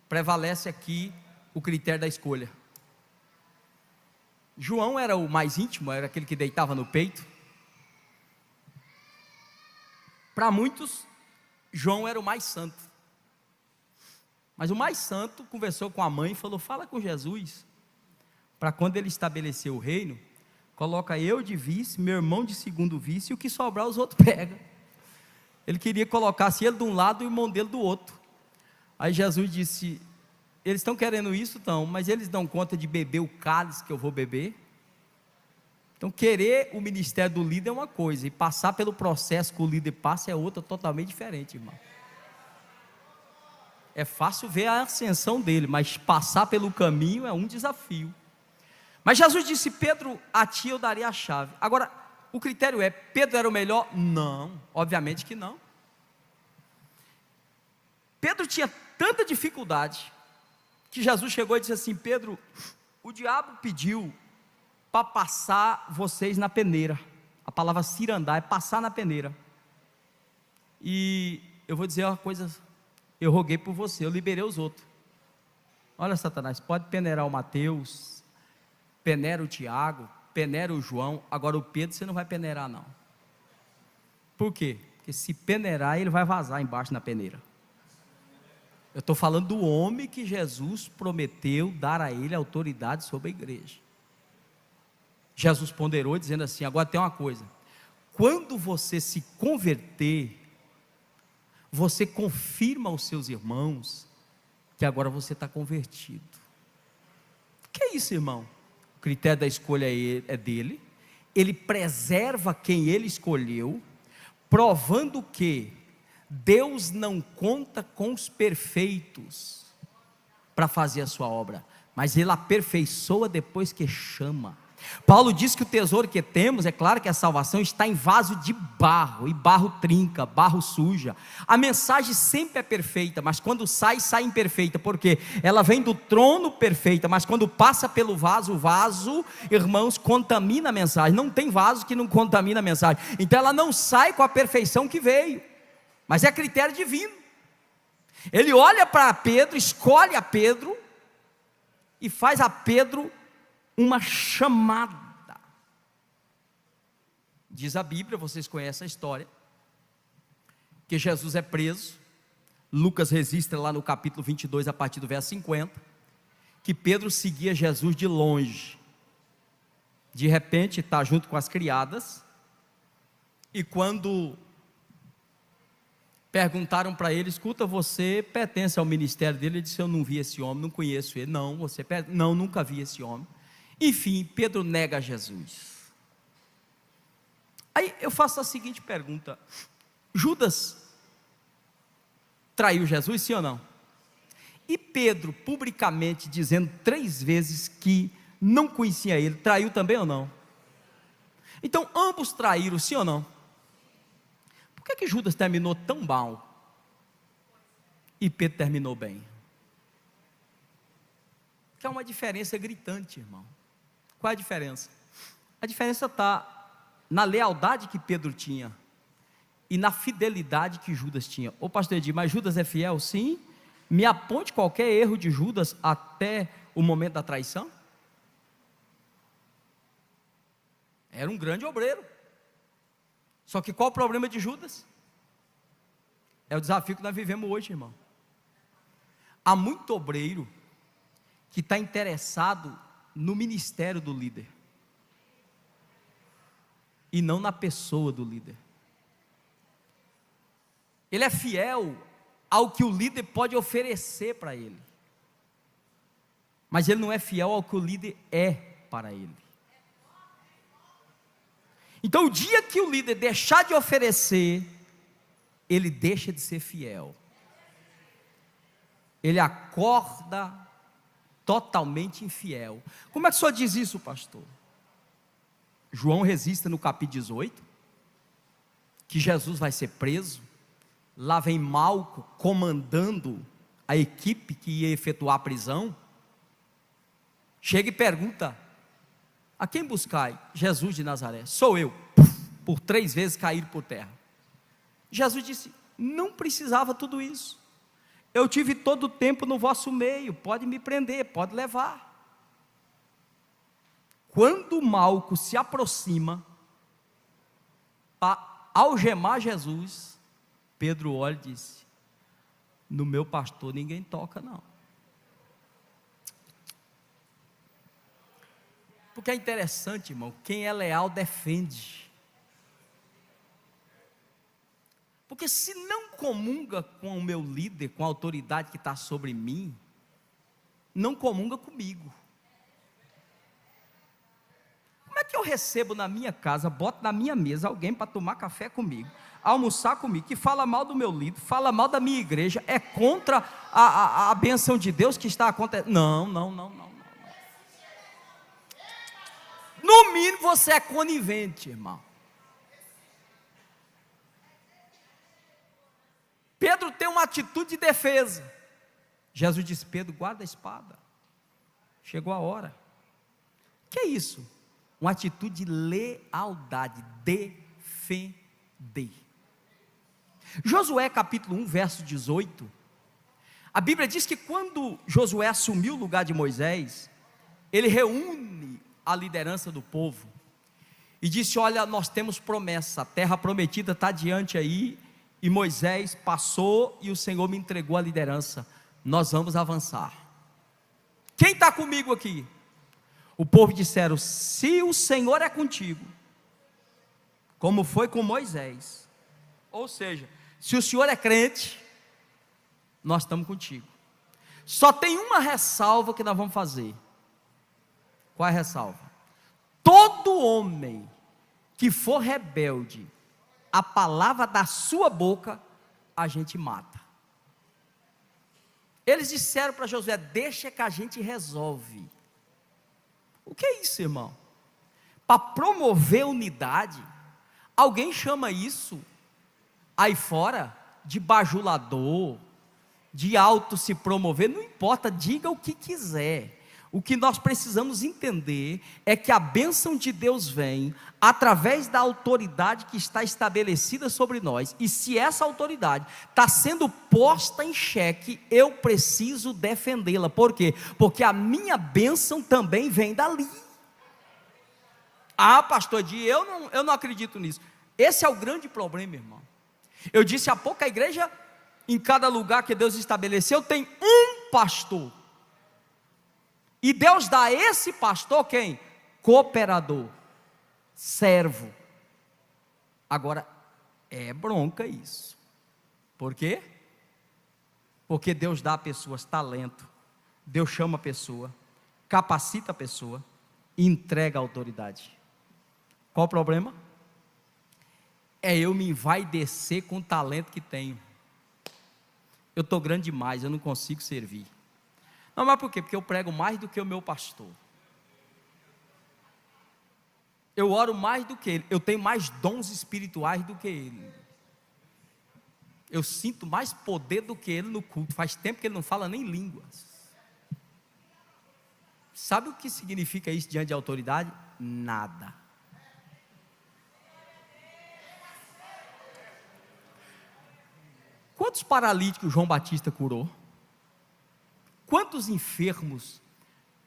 Prevalece aqui o critério da escolha. João era o mais íntimo, era aquele que deitava no peito. Para muitos, João era o mais santo. Mas o mais santo conversou com a mãe e falou: fala com Jesus, para quando ele estabelecer o reino, coloca eu de vice, meu irmão de segundo vice, e o que sobrar os outros pegam. Ele queria colocar ele de um lado e o irmão dele do outro. Aí Jesus disse: eles estão querendo isso, então, mas eles dão conta de beber o cálice que eu vou beber? Então, querer o ministério do líder é uma coisa, e passar pelo processo que o líder passa é outra, totalmente diferente, irmão. É fácil ver a ascensão dele, mas passar pelo caminho é um desafio. Mas Jesus disse: Pedro, a ti eu darei a chave. Agora, o critério é: Pedro era o melhor? Não, obviamente que não. Pedro tinha tanta dificuldade que Jesus chegou e disse assim: Pedro, o diabo pediu para passar vocês na peneira. A palavra cirandar é passar na peneira. E eu vou dizer uma coisa: eu roguei por você, eu liberei os outros. Olha, Satanás, pode peneirar o Mateus, peneira o Tiago, peneira o João, agora o Pedro você não vai peneirar não. Por quê? Porque se peneirar, ele vai vazar embaixo na peneira. Eu estou falando do homem que Jesus prometeu dar a ele autoridade sobre a igreja. Jesus ponderou dizendo assim: agora tem uma coisa, quando você se converter, você confirma aos seus irmãos que agora você está convertido. O que é isso, irmão? O critério da escolha é dele, ele preserva quem ele escolheu, provando que Deus não conta com os perfeitos para fazer a sua obra, mas ele aperfeiçoa depois que chama. Paulo diz que o tesouro que temos, é claro que a salvação está em vaso de barro, e barro trinca, barro suja. A mensagem sempre é perfeita, mas quando sai imperfeita, porque ela vem do trono perfeita, mas quando passa pelo vaso, o vaso, irmãos, contamina a mensagem. Não tem vaso que não contamina a mensagem, então ela não sai com a perfeição que veio, mas é critério divino. Ele olha para Pedro, escolhe a Pedro, e faz a Pedro uma chamada. Diz a Bíblia, vocês conhecem a história, que Jesus é preso. Lucas registra lá no capítulo 22, a partir do verso 50, que Pedro seguia Jesus de longe. De repente está junto com as criadas, e quando perguntaram para ele: escuta, você pertence ao ministério dele? Ele disse: eu não vi esse homem, não conheço ele. Não, não, nunca vi esse homem. Enfim, Pedro nega Jesus. Aí eu faço a seguinte pergunta: Judas traiu Jesus, sim ou não? E Pedro publicamente dizendo 3 vezes que não conhecia ele, traiu também ou não? Então ambos traíram, sim ou não? Por que Judas terminou tão mal e Pedro terminou bem? Porque há uma diferença gritante, irmão. Qual é a diferença? A diferença está na lealdade que Pedro tinha e na fidelidade que Judas tinha. Ô pastor Edir, mas Judas é fiel? Sim. Me aponte qualquer erro de Judas até o momento da traição. Era um grande obreiro. Só que qual o problema de Judas? É o desafio que nós vivemos hoje, irmão. Há muito obreiro que está interessado no ministério do líder e não na pessoa do líder. Ele é fiel ao que o líder pode oferecer para ele, mas ele não é fiel ao que o líder é para ele. Então, o dia que o líder deixar de oferecer, ele deixa de ser fiel. Ele acorda totalmente infiel. Como é que o senhor diz isso, pastor? João registra no capítulo 18 que Jesus vai ser preso. Lá vem Malco comandando a equipe que ia efetuar a prisão. Chega e pergunta: a quem buscai? Jesus de Nazaré. Sou eu. Por 3 vezes caíram por terra. Jesus disse: não precisava tudo isso. Eu tive todo o tempo no vosso meio, pode me prender, pode levar. Quando Malco se aproxima para algemar Jesus, Pedro olha e disse: no meu pastor ninguém toca não. Porque é interessante, irmão, quem é leal defende. Porque se não comunga com o meu líder, com a autoridade que está sobre mim, não comunga comigo. Como é que eu recebo na minha casa, boto na minha mesa alguém para tomar café comigo, almoçar comigo, que fala mal do meu líder, fala mal da minha igreja, é contra a bênção de Deus que está acontecendo? Não. No mínimo você é conivente, irmão. Pedro tem uma atitude de defesa. Jesus disse: Pedro, guarda a espada, chegou a hora. Que é isso? Uma atitude de lealdade, defender. Josué capítulo 1 verso 18, a Bíblia diz que quando Josué assumiu o lugar de Moisés, ele reúne a liderança do povo e disse: olha, nós temos promessa, a terra prometida está diante aí, e Moisés passou e o Senhor me entregou a liderança, nós vamos avançar. Quem está comigo aqui? O povo disseram: se o Senhor é contigo, como foi com Moisés, ou seja, se o Senhor é crente, nós estamos contigo. Só tem uma ressalva que nós vamos fazer. Qual é a ressalva? Todo homem que for rebelde a palavra da sua boca, a gente mata. Eles disseram para Josué: deixa que a gente resolve. O que é isso, irmão? Para promover unidade, alguém chama isso aí fora de bajulador, de auto se promover, não importa, diga o que quiser. O que nós precisamos entender é que a bênção de Deus vem através da autoridade que está estabelecida sobre nós, e se essa autoridade está sendo posta em xeque, eu preciso defendê-la. Por quê? Porque a minha bênção também vem dali. Ah, pastor Di, eu não acredito nisso. Esse é o grande problema, irmão. Eu disse há pouco, a igreja, em cada lugar que Deus estabeleceu, tem um pastor. E Deus dá a esse pastor quem? Cooperador, servo. Agora, é bronca isso. Por quê? Porque Deus dá a pessoas talento, Deus chama a pessoa, capacita a pessoa e entrega a autoridade. Qual o problema? É eu me envaidecer com o talento que tenho. Eu estou grande demais, eu não consigo servir. Não, mas por quê? Porque eu prego mais do que o meu pastor. Eu oro mais do que ele, eu tenho mais dons espirituais do que ele. Eu sinto mais poder do que ele no culto. Faz tempo que ele não fala nem línguas. Sabe o que significa isso diante de autoridade? Nada. Quantos paralíticos João Batista curou? Quantos enfermos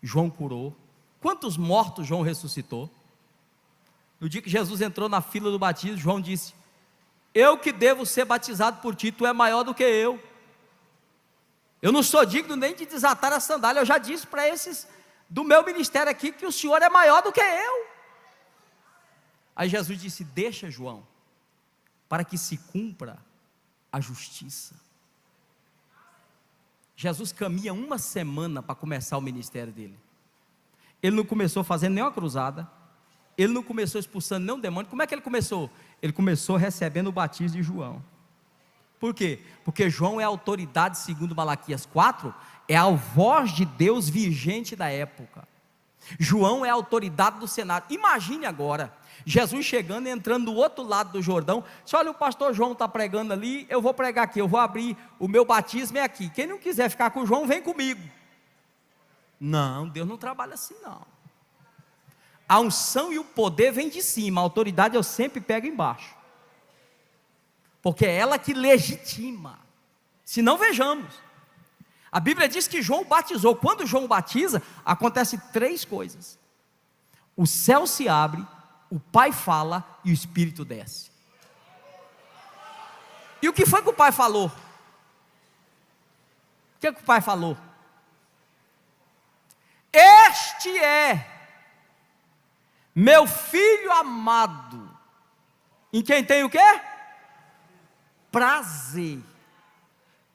João curou? Quantos mortos João ressuscitou? No dia que Jesus entrou na fila do batismo, João disse: eu que devo ser batizado por ti, tu é maior do que eu. Eu não sou digno nem de desatar a sandália. Eu já disse para esses do meu ministério aqui que o Senhor é maior do que eu. Aí Jesus disse: deixa, João, para que se cumpra a justiça. Jesus caminha uma semana para começar o ministério dele. Ele não começou fazendo nenhuma cruzada, ele não começou expulsando nenhum demônio. Como é que ele começou? Ele começou recebendo o batismo de João. Por quê? Porque João é a autoridade, segundo Malaquias 4, é a voz de Deus vigente da época. João é a autoridade do cenário. Imagine agora, Jesus chegando e entrando do outro lado do Jordão. Se olha, o pastor João está pregando ali, eu vou pregar aqui, eu vou abrir, o meu batismo é aqui. Quem não quiser ficar com o João, vem comigo. Não, Deus não trabalha assim não. A unção e o poder vem de cima, a autoridade eu sempre pego embaixo, porque é ela que legitima. Se não, vejamos, a Bíblia diz que João batizou. Quando João batiza, acontece 3 coisas: o céu se abre, o Pai fala e o Espírito desce. E o que foi que o Pai falou? O que o Pai falou? Este é meu filho amado, em quem tem o quê? Prazer.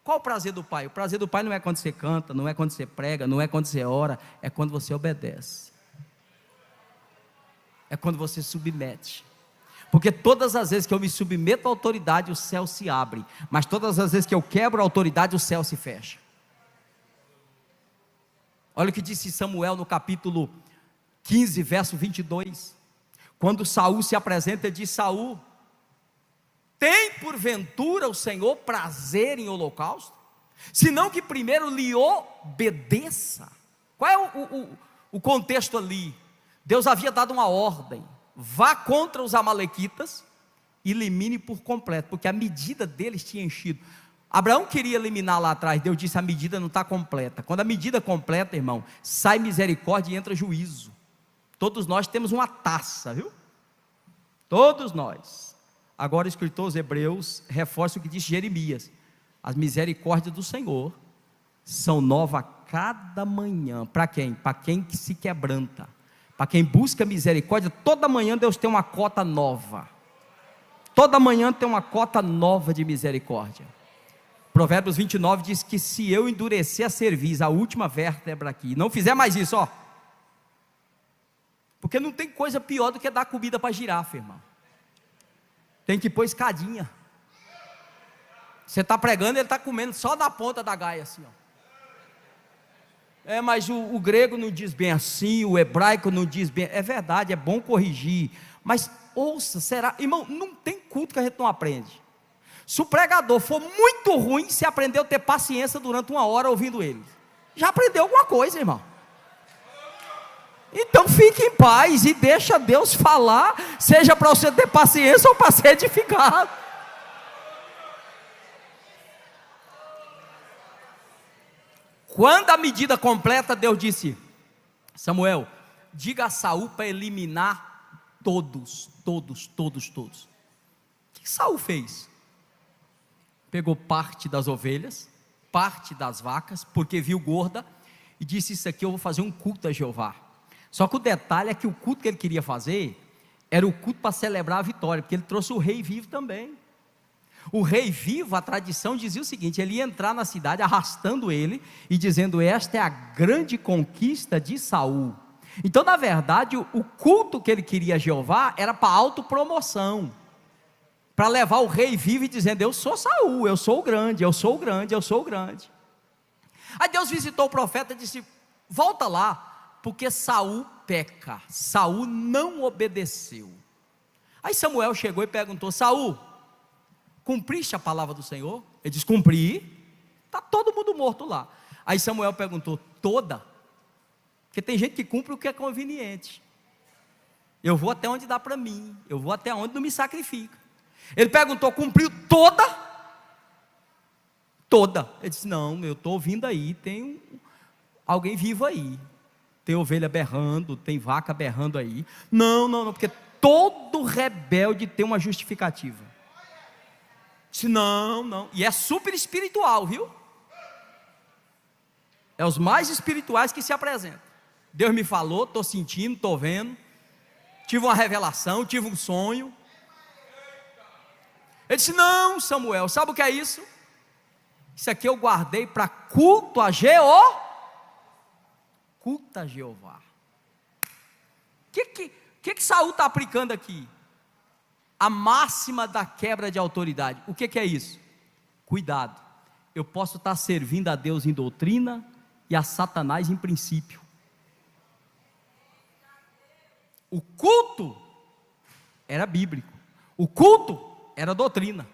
Qual o prazer do Pai? O prazer do Pai não é quando você canta, não é quando você prega, não é quando você ora, é quando você obedece, é quando você submete. Porque todas as vezes que eu me submeto à autoridade, o céu se abre, mas todas as vezes que eu quebro a autoridade, o céu se fecha. Olha o que disse Samuel no capítulo 15, verso 22, quando Saul se apresenta e diz: Saul, tem porventura o Senhor prazer em holocausto? Senão que primeiro lhe obedeça. Qual é o contexto ali? Deus havia dado uma ordem: vá contra os amalequitas, elimine por completo, porque a medida deles tinha enchido. Abraão queria eliminar lá atrás, Deus disse: a medida não está completa. Quando a medida completa, irmão, sai misericórdia e entra juízo. Todos nós temos uma taça, viu? Todos nós. Agora o escritor aos Hebreus reforça o que disse Jeremias: as misericórdias do Senhor são novas a cada manhã. Para quem? Para quem que se quebranta, para quem busca misericórdia. Toda manhã Deus tem uma cota nova, toda manhã tem uma cota nova de misericórdia. Provérbios 29 diz que se eu endurecer a cerviz, a última vértebra aqui, não fizer mais isso, ó, porque não tem coisa pior do que dar comida para girafa, irmão. Tem que pôr escadinha. Você está pregando, ele está comendo só da ponta da gaia, assim, ó. Mas o grego não diz bem assim, o hebraico não diz bem. É verdade, é bom corrigir, mas ouça, será, irmão, não tem culto que a gente não aprende. Se o pregador for muito ruim, você aprendeu a ter paciência durante 1 hora ouvindo ele, já aprendeu alguma coisa, irmão. Então fique em paz e deixa Deus falar, seja para você ter paciência ou para ser edificado. Quando a medida completa, Deus disse: Samuel, diga a Saul para eliminar todos. O que Saul fez? Pegou parte das ovelhas, parte das vacas, porque viu gorda, e disse: isso aqui eu vou fazer um culto a Jeová. Só que o detalhe é que o culto que ele queria fazer era o culto para celebrar a vitória, porque ele trouxe o rei vivo também. O rei vivo, a tradição dizia o seguinte: ele ia entrar na cidade arrastando ele e dizendo: esta é a grande conquista de Saul. Então, na verdade, o culto que ele queria a Jeová era para autopromoção, para levar o rei vivo e dizendo: eu sou Saul, eu sou o grande, eu sou o grande, eu sou o grande. Aí Deus visitou o profeta e disse: volta lá, porque Saul peca. Saul não obedeceu. Aí Samuel chegou e perguntou: Saul, cumpriste a palavra do Senhor? Ele disse: cumpri. Está todo mundo morto lá. Aí Samuel perguntou: toda? Porque tem gente que cumpre o que é conveniente. Eu vou até onde dá para mim, eu vou até onde não me sacrifica. Ele perguntou: cumpriu toda? Toda. Ele disse: não, eu estou ouvindo aí, tem alguém vivo aí, tem ovelha berrando, tem vaca berrando aí. Não, porque todo rebelde tem uma justificativa. Disse: não, e é super espiritual, viu? É os mais espirituais que se apresentam. Deus me falou, estou sentindo, estou vendo, tive uma revelação, tive um sonho. Ele disse: não, Samuel, sabe o que é isso? Isso aqui eu guardei para culto a Jeová. Culto a Jeová. O que Saul está aplicando aqui? A máxima da quebra de autoridade. O que é isso? Cuidado, eu posso estar servindo a Deus em doutrina e a Satanás em princípio. O culto era bíblico, o culto era doutrina,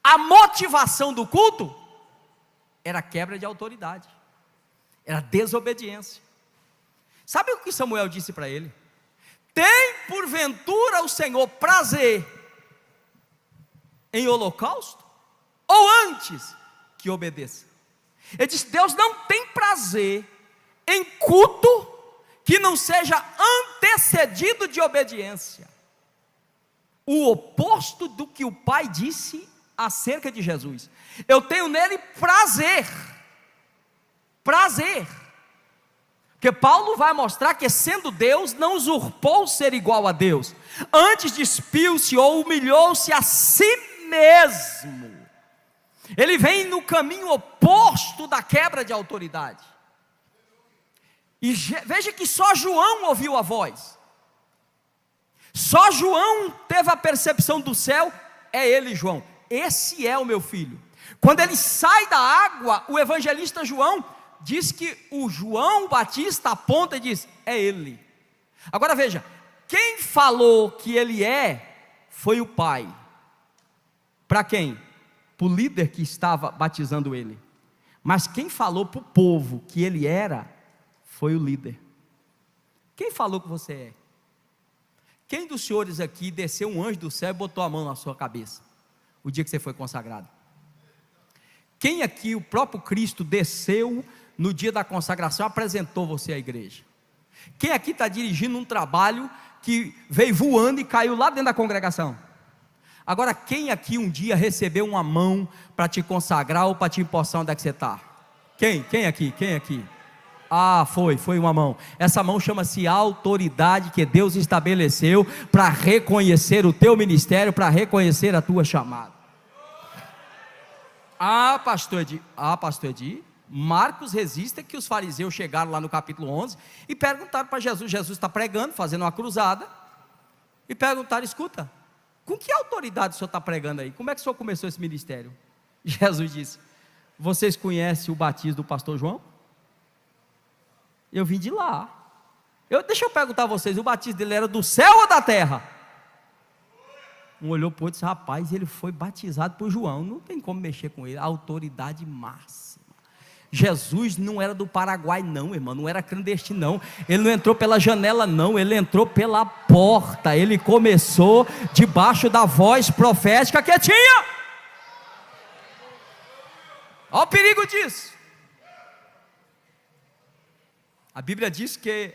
a motivação do culto era quebra de autoridade, era desobediência. Sabe o que Samuel disse para ele? Tem porventura o Senhor prazer em holocausto? Ou antes que obedeça? Ele disse: Deus não tem prazer em culto que não seja antecedido de obediência. O oposto do que o Pai disse acerca de Jesus. Eu tenho nele prazer. Porque Paulo vai mostrar que, sendo Deus, não usurpou ser igual a Deus. Antes despiu-se ou humilhou-se a si mesmo. Ele vem no caminho oposto da quebra de autoridade. E veja que só João ouviu a voz. Só João teve a percepção do céu. É ele, João. Esse é o meu filho. Quando ele sai da água, o evangelista João diz que o João Batista aponta e diz: é ele. Agora veja, quem falou que ele foi o Pai. Para quem? Para o líder que estava batizando ele. Mas quem falou para o povo que ele era, foi o líder. Quem falou que você é? Quem dos senhores aqui desceu um anjo do céu e botou a mão na sua cabeça, o dia que você foi consagrado? Quem aqui, o próprio Cristo, desceu no dia da consagração, apresentou você à igreja? Quem aqui está dirigindo um trabalho que veio voando e caiu lá dentro da congregação? Agora, quem aqui um dia recebeu uma mão para te consagrar ou para te empossar onde é que você está? Quem aqui? Ah, foi uma mão. Essa mão chama-se autoridade, que Deus estabeleceu para reconhecer o teu ministério, para reconhecer a tua chamada. Pastor Edi, Marcos registra que os fariseus chegaram lá no capítulo 11 e perguntaram para Jesus. Jesus está pregando, fazendo uma cruzada, e perguntaram: escuta, com que autoridade o senhor está pregando aí? Como é que o senhor começou esse ministério? Jesus disse: vocês conhecem o batismo do pastor João? Eu vim de lá. Deixa eu perguntar a vocês: o batismo dele era do céu ou da terra? Um olhou para o outro e disse: rapaz, ele foi batizado por João, não tem como mexer com ele. A autoridade máxima. Jesus não era do Paraguai não, irmão, não era clandestino não. Ele não entrou pela janela não, ele entrou pela porta. Ele começou debaixo da voz profética que tinha. Olha o perigo disso. A Bíblia diz que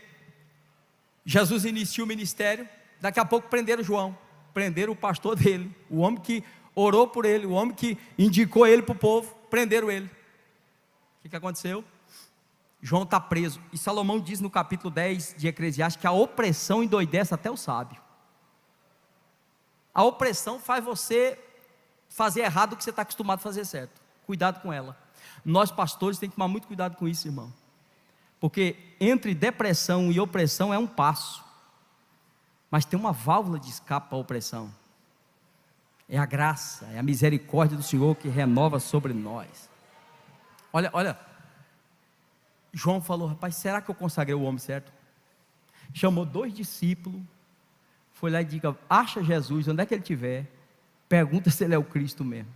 Jesus inicia o ministério. Daqui a pouco prenderam João, prenderam o pastor dele, o homem que orou por ele, o homem que indicou ele para o povo. Prenderam ele. O que aconteceu? João está preso. E Salomão diz no capítulo 10 de Eclesiastes que a opressão endoidece até o sábio. A opressão faz você fazer errado o que você está acostumado a fazer certo. Cuidado com ela. Nós pastores temos que tomar muito cuidado com isso, irmão. Porque entre depressão e opressão é um passo. Mas tem uma válvula de escape para a opressão. É a graça, é a misericórdia do Senhor que renova sobre nós. Olha, João falou: rapaz, será que eu consagrei o homem certo? Chamou 2 discípulos, foi lá e diga: acha Jesus, onde é que ele estiver, pergunta se ele é o Cristo mesmo.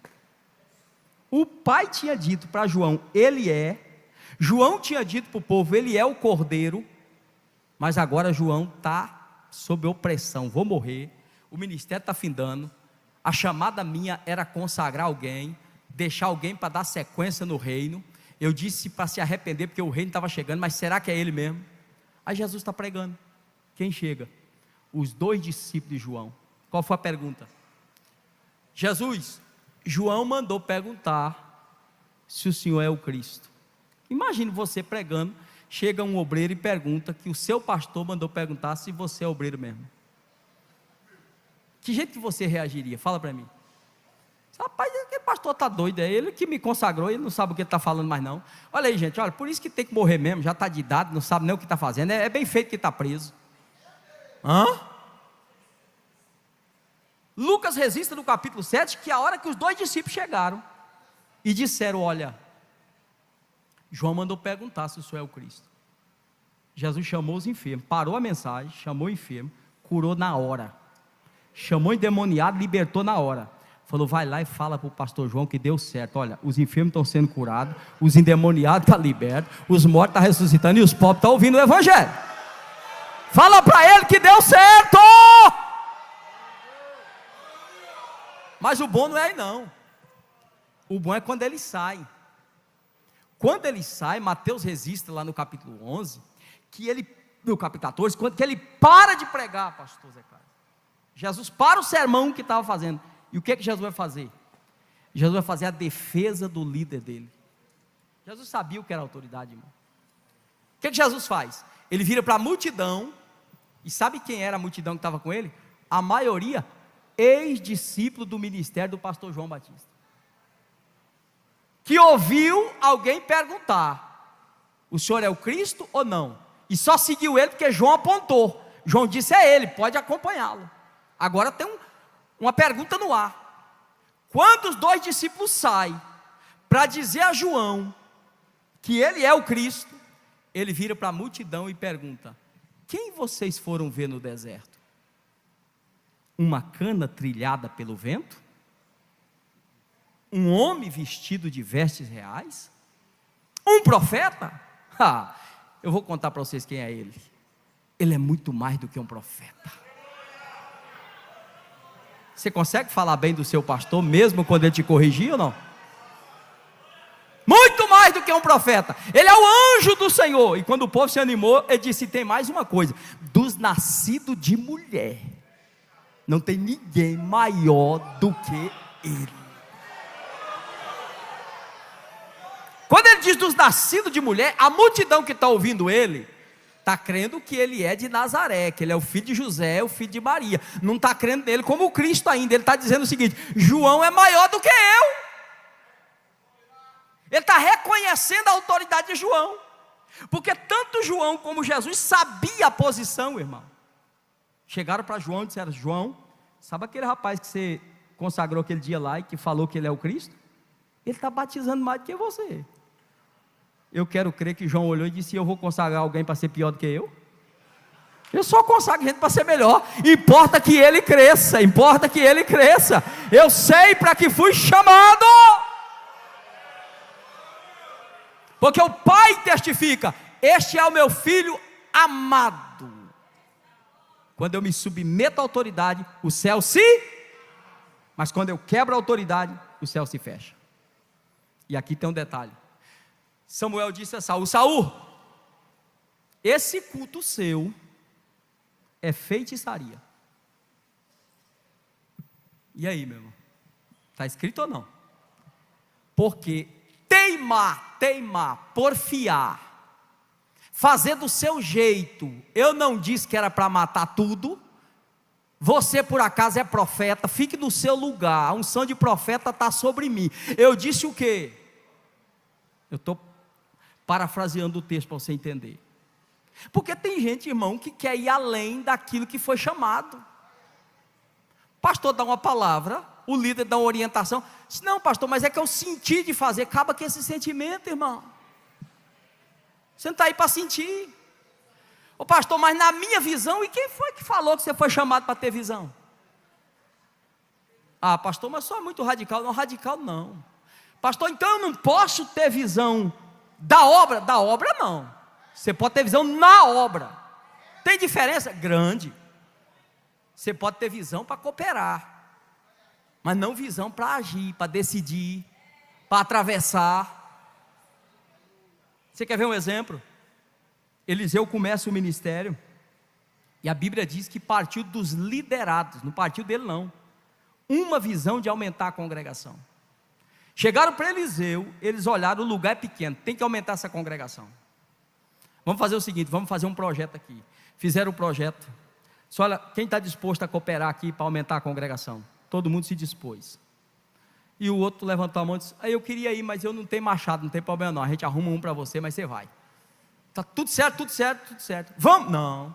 O pai tinha dito para João: ele é. João tinha dito para o povo: ele é o Cordeiro. Mas agora João está sob opressão, vou morrer, o ministério está findando, a chamada minha era consagrar alguém, deixar alguém para dar sequência no reino. Eu disse para se arrepender porque o reino estava chegando, mas será que é ele mesmo? Aí Jesus está pregando. Quem chega? Os 2 discípulos de João. Qual foi a pergunta? Jesus, João mandou perguntar se o Senhor é o Cristo. Imagine você pregando, chega um obreiro e pergunta que o seu pastor mandou perguntar se você é obreiro mesmo. Que jeito que você reagiria? Fala para mim. Rapaz, aquele pastor está doido, é ele que me consagrou, ele não sabe o que ele está falando mais não. Olha aí, gente, olha, por isso que tem que morrer mesmo, já está de idade, não sabe nem o que está fazendo, é bem feito que está preso. Lucas registra no capítulo 7, que a hora que os 2 discípulos chegaram, e disseram: olha, João mandou perguntar se o Senhor é o Cristo. Jesus chamou os enfermos, parou a mensagem, chamou o enfermo, curou na hora, chamou o endemoniado, libertou na hora. Falou: vai lá e fala para o pastor João que deu certo. Olha, os enfermos estão sendo curados, os endemoniados estão libertos, os mortos estão ressuscitando e os pobres estão ouvindo o evangelho. Fala para ele que deu certo. Mas o bom não é aí não. O bom é quando ele sai. Quando ele sai, Mateus registra lá no capítulo 11, que ele, no capítulo 14, quando que ele para de pregar, pastor Zé Carlos. Jesus para o sermão que estava fazendo. E o que Jesus vai fazer? Jesus vai fazer a defesa do líder dele. Jesus sabia o que era autoridade, irmão. O que Jesus faz? Ele vira para a multidão, e sabe quem era a multidão que estava com ele? A maioria, ex-discípulo do ministério do pastor João Batista, que ouviu alguém perguntar: o senhor é o Cristo ou não? E só seguiu ele porque João apontou. João disse: é ele, pode acompanhá-lo. Agora tem uma pergunta no ar. Quando os 2 discípulos saem para dizer a João que ele é o Cristo, ele vira para a multidão e pergunta: quem vocês foram ver no deserto? Uma cana trilhada pelo vento? Um homem vestido de vestes reais? Um profeta? Eu vou contar para vocês quem é ele. Ele é muito mais do que um profeta. Você consegue falar bem do seu pastor mesmo quando ele te corrigir ou não? Muito mais do que um profeta. Ele é o anjo do Senhor. E quando o povo se animou, ele disse: tem mais uma coisa: dos nascidos de mulher, não tem ninguém maior do que ele. Quando ele diz dos nascidos de mulher, a multidão que está ouvindo ele está crendo que ele é de Nazaré, que ele é o filho de José, o filho de Maria. Não está crendo nele como o Cristo ainda. Ele está dizendo o seguinte: João é maior do que eu. Ele está reconhecendo a autoridade de João, porque tanto João como Jesus sabia a posição, irmão. Chegaram para João e disseram: João, sabe aquele rapaz que você consagrou aquele dia lá e que falou que ele é o Cristo? Ele está batizando mais do que você. Eu quero crer que João olhou e disse: eu vou consagrar alguém para ser pior do que eu? Eu só consagro gente para ser melhor. Importa que ele cresça, importa que ele cresça. Eu sei para que fui chamado. Porque o Pai testifica: este é o meu filho amado. Quando eu me submeto à autoridade, o céu se... Mas quando eu quebro a autoridade, o céu se fecha. E aqui tem um detalhe. Samuel disse a Saul: Saul, esse culto seu é feitiçaria. E aí, meu irmão? Está escrito ou não? Porque teimar, porfiar, fazer do seu jeito. Eu não disse que era para matar tudo. Você por acaso é profeta, fique no seu lugar. A unção de profeta está sobre mim. Eu disse o quê? Eu estou parafraseando o texto para você entender. Porque tem gente, irmão, que quer ir além daquilo que foi chamado. O pastor dá uma palavra, o líder dá uma orientação. Diz: não, pastor, mas é que eu senti de fazer. Acaba com esse sentimento, irmão. Você não está aí para sentir. Ô pastor, mas na minha visão, e quem foi que falou que você foi chamado para ter visão? Ah, pastor, mas só é muito radical. Não, radical não. Pastor, então eu não posso ter visão da obra? Da obra não. Você pode ter visão na obra. Tem diferença? Grande. Você pode ter visão para cooperar, mas não visão para agir, para decidir, para atravessar. Você quer ver um exemplo? Eliseu começa o ministério, e a Bíblia diz que partiu dos liderados, não partiu dele não, uma visão de aumentar a congregação. Chegaram para Eliseu, eles olharam, o lugar é pequeno, tem que aumentar essa congregação. Vamos fazer o seguinte, vamos fazer um projeto aqui. Fizeram o projeto. Só olha, quem está disposto a cooperar aqui para aumentar a congregação? Todo mundo se dispôs. E o outro levantou a mão e disse: eu queria ir, mas eu não tenho machado, não tem problema não, a gente arruma um para você, mas você vai. Está tudo certo, tudo certo, tudo certo. Vamos? Não,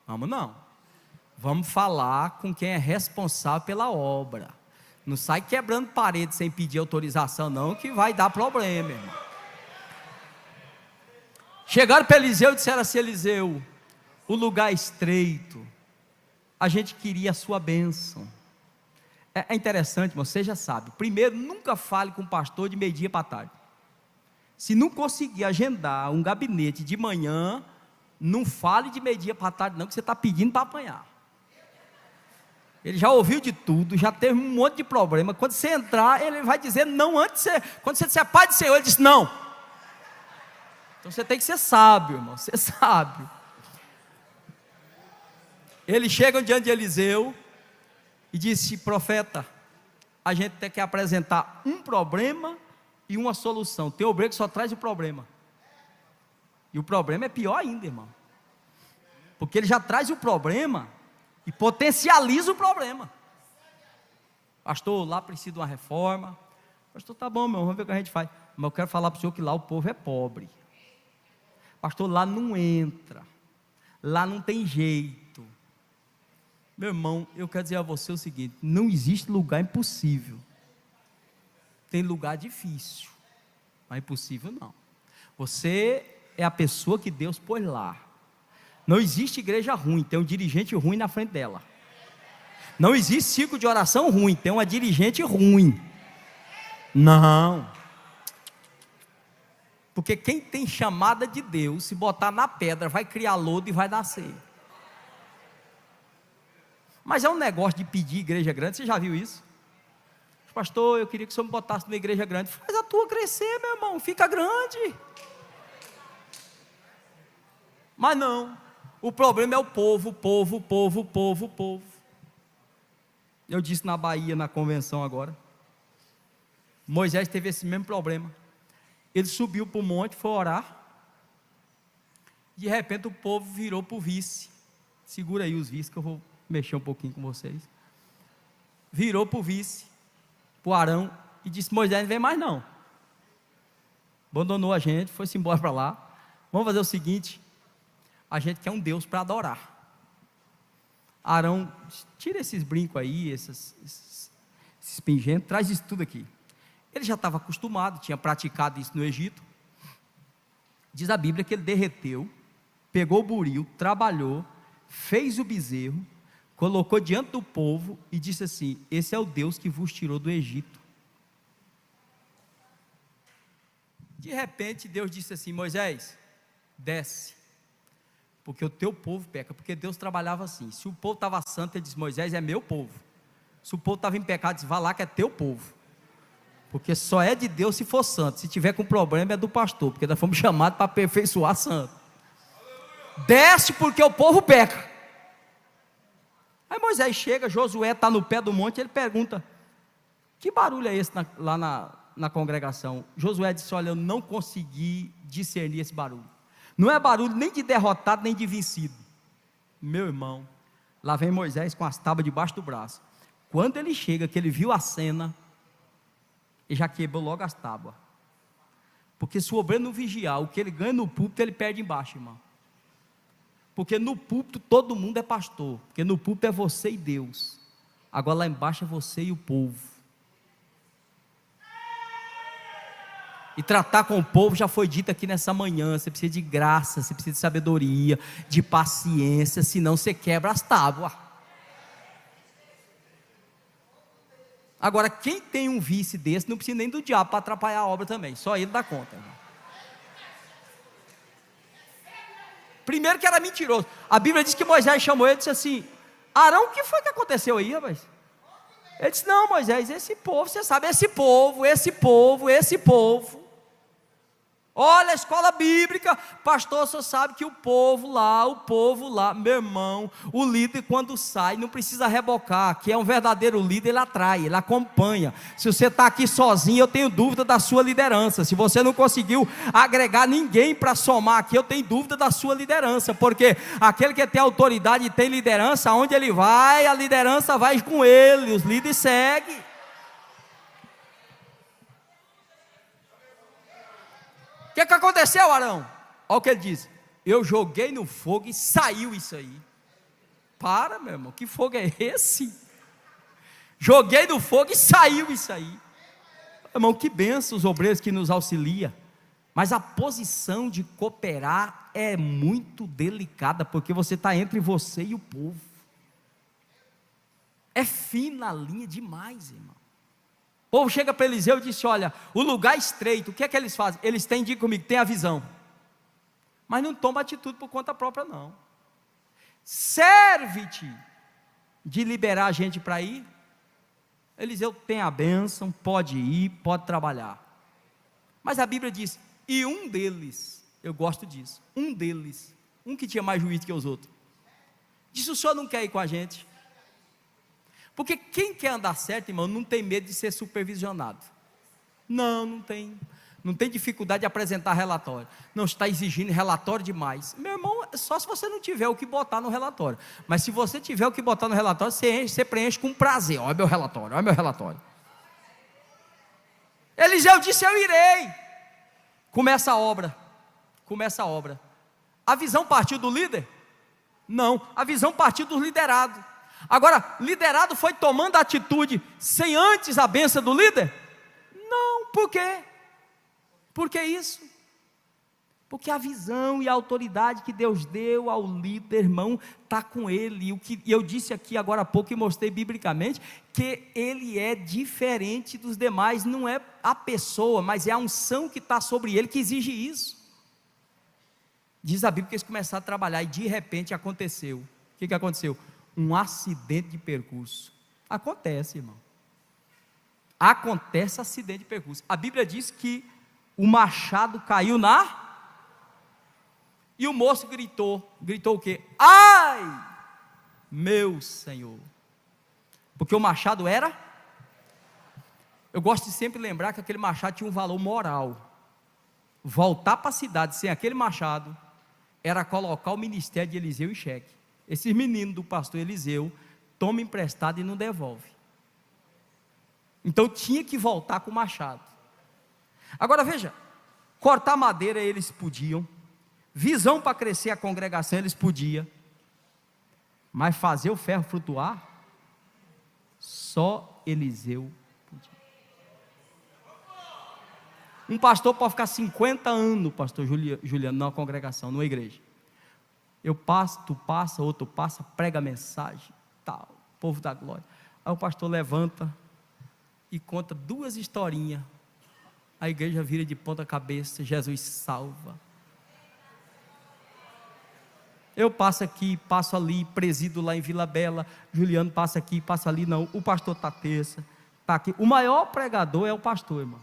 vamos não. Vamos falar com quem é responsável pela obra. Não sai quebrando parede sem pedir autorização não, que vai dar problema, irmão. Chegaram para Eliseu e disseram assim: Eliseu, o lugar é estreito, a gente queria a sua bênção. É interessante, irmão, você já sabe. Primeiro, nunca fale com o pastor de meio-dia para tarde. Se não conseguir agendar um gabinete de manhã, não fale de meio-dia para tarde não, que você está pedindo para apanhar. Ele já ouviu de tudo, já teve um monte de problema. Quando você entrar, ele vai dizer não antes de você. Quando você disser Pai do Senhor, ele diz não. Então você tem que ser sábio, irmão, ser sábio. Eles chegam diante de Eliseu e disse: profeta, a gente tem que apresentar um problema e uma solução. Tem obreiro que só traz o problema, e o problema é pior ainda, irmão, porque ele já traz o problema e potencializa o problema. Pastor, lá precisa de uma reforma. Pastor, tá bom, meu, vamos ver o que a gente faz. Mas eu quero falar para o senhor que lá o povo é pobre. Pastor, lá não entra, lá não tem jeito. Meu irmão, eu quero dizer a você o seguinte: não existe lugar impossível. Tem lugar difícil, mas impossível não. Você é a pessoa que Deus pôs lá. Não existe igreja ruim, tem um dirigente ruim na frente dela. Não existe ciclo de oração ruim, tem uma dirigente ruim. Não. Porque quem tem chamada de Deus, se botar na pedra, vai criar lodo e vai nascer. Mas é um negócio de pedir igreja grande, você já viu isso? Pastor, eu queria que o senhor me botasse numa igreja grande. Faz a tua crescer, meu irmão, fica grande. Mas não, o problema é o povo. Eu disse na Bahia, na convenção agora, Moisés teve esse mesmo problema. Ele subiu para o monte, foi orar. De repente o povo virou para o vice. Segura aí os vices que eu vou mexer um pouquinho com vocês. Virou para o vice, para o Arão, e disse: Moisés não vem mais não. Abandonou a gente, foi-se embora para lá. Vamos fazer o seguinte: a gente quer um Deus para adorar. Arão, tira esses brincos aí, esses pingentes, traz isso tudo aqui. Ele já estava acostumado, tinha praticado isso no Egito. Diz a Bíblia que ele derreteu, pegou o buril, trabalhou, fez o bezerro, colocou diante do povo e disse assim: esse é o Deus que vos tirou do Egito. De repente Deus disse assim: Moisés, desce, porque o teu povo peca. Porque Deus trabalhava assim: se o povo estava santo, ele disse: Moisés, é meu povo. Se o povo estava em pecado, ele disse: vá lá que é teu povo. Porque só é de Deus se for santo. Se tiver com problema é do pastor, porque nós fomos chamados para aperfeiçoar santo. Desce porque o povo peca. Aí Moisés chega, Josué está no pé do monte, ele pergunta: que barulho é esse lá na congregação? Josué disse: olha, eu não consegui discernir esse barulho. Não é barulho nem de derrotado, nem de vencido. Meu irmão, lá vem Moisés com as tábuas debaixo do braço. Quando ele chega, que ele viu a cena, ele já quebrou logo as tábuas. Porque se o obreiro não vigiar, o que ele ganha no púlpito, ele perde embaixo, irmão. Porque no púlpito todo mundo é pastor. Porque no púlpito é você e Deus. Agora lá embaixo é você e o povo. E tratar com o povo já foi dito aqui nessa manhã. Você precisa de graça, você precisa de sabedoria, de paciência, senão você quebra as tábuas. Agora, quem tem um vice desse, não precisa nem do diabo para atrapalhar a obra também, só ele dá conta, irmão. Primeiro que era mentiroso. A Bíblia diz que Moisés chamou ele e disse assim: Arão, o que foi que aconteceu aí, rapaz? Ele disse: não, Moisés, esse povo, você sabe, esse povo. Olha a escola bíblica, pastor, você sabe que o povo lá, meu irmão, o líder quando sai, não precisa rebocar, que é um verdadeiro líder, ele atrai, ele acompanha. Se você está aqui sozinho, eu tenho dúvida da sua liderança. Se você não conseguiu agregar ninguém para somar aqui, eu tenho dúvida da sua liderança, porque aquele que tem autoridade e tem liderança, aonde ele vai, a liderança vai com ele, os líderes seguem. O que aconteceu, Arão? Olha o que ele diz: eu joguei no fogo e saiu isso aí. Para, meu irmão, que fogo é esse? Joguei no fogo e saiu isso aí. Irmão, que benção os obreiros que nos auxiliam. Mas a posição de cooperar é muito delicada, porque você está entre você e o povo. É fina a linha demais, irmão. O povo chega para Eliseu e disse: olha, o lugar é estreito, o que é que eles fazem? Eles têm, diga comigo, tem a visão, mas não toma atitude por conta própria não. Serve-te de liberar a gente para ir. Eliseu tem a bênção, pode ir, pode trabalhar. Mas a Bíblia diz, e um deles, eu gosto disso, um deles, um que tinha mais juízo que os outros, disse: o senhor não quer ir com a gente? Porque quem quer andar certo, irmão, não tem medo de ser supervisionado. Não tem. Não tem dificuldade de apresentar relatório. Não está exigindo relatório demais. Meu irmão, só se você não tiver o que botar no relatório. Mas se você tiver o que botar no relatório, você preenche com prazer. Olha meu relatório, olha meu relatório. Eliseu disse: eu irei. Começa a obra. A visão partiu do líder? Não, a visão partiu do liderado. Agora, liderado foi tomando atitude sem antes a bênção do líder? Não, por quê? Por que isso? Porque a visão e a autoridade que Deus deu ao líder, irmão, está com ele. E eu disse aqui agora há pouco e mostrei biblicamente, que ele é diferente dos demais, não é a pessoa, mas é a unção que está sobre ele que exige isso. Diz a Bíblia que eles começaram a trabalhar e de repente aconteceu. O que aconteceu? Um acidente de percurso. Acontece, irmão. Acontece acidente de percurso. A Bíblia diz que o machado caiu e o moço gritou o quê? Ai, meu Senhor. Porque o machado era, eu gosto de sempre lembrar que aquele machado tinha um valor moral. Voltar para a cidade sem aquele machado era colocar o ministério de Eliseu em xeque. Esses meninos do pastor Eliseu tomam emprestado e não devolve. Então tinha que voltar com o machado. Agora veja, cortar madeira eles podiam, visão para crescer a congregação eles podiam, mas fazer o ferro flutuar, só Eliseu podia. Um pastor pode ficar 50 anos, pastor Juliano, na congregação, numa igreja. Eu passo, tu passa, outro passa, prega a mensagem, tal, povo da glória. Aí o pastor levanta e conta duas historinhas. A igreja vira de ponta cabeça, Jesus salva. Eu passo aqui, passo ali, presido lá em Vila Bela, Juliano passa aqui, passa ali, não, o pastor está terça, está aqui. O maior pregador é o pastor, irmão.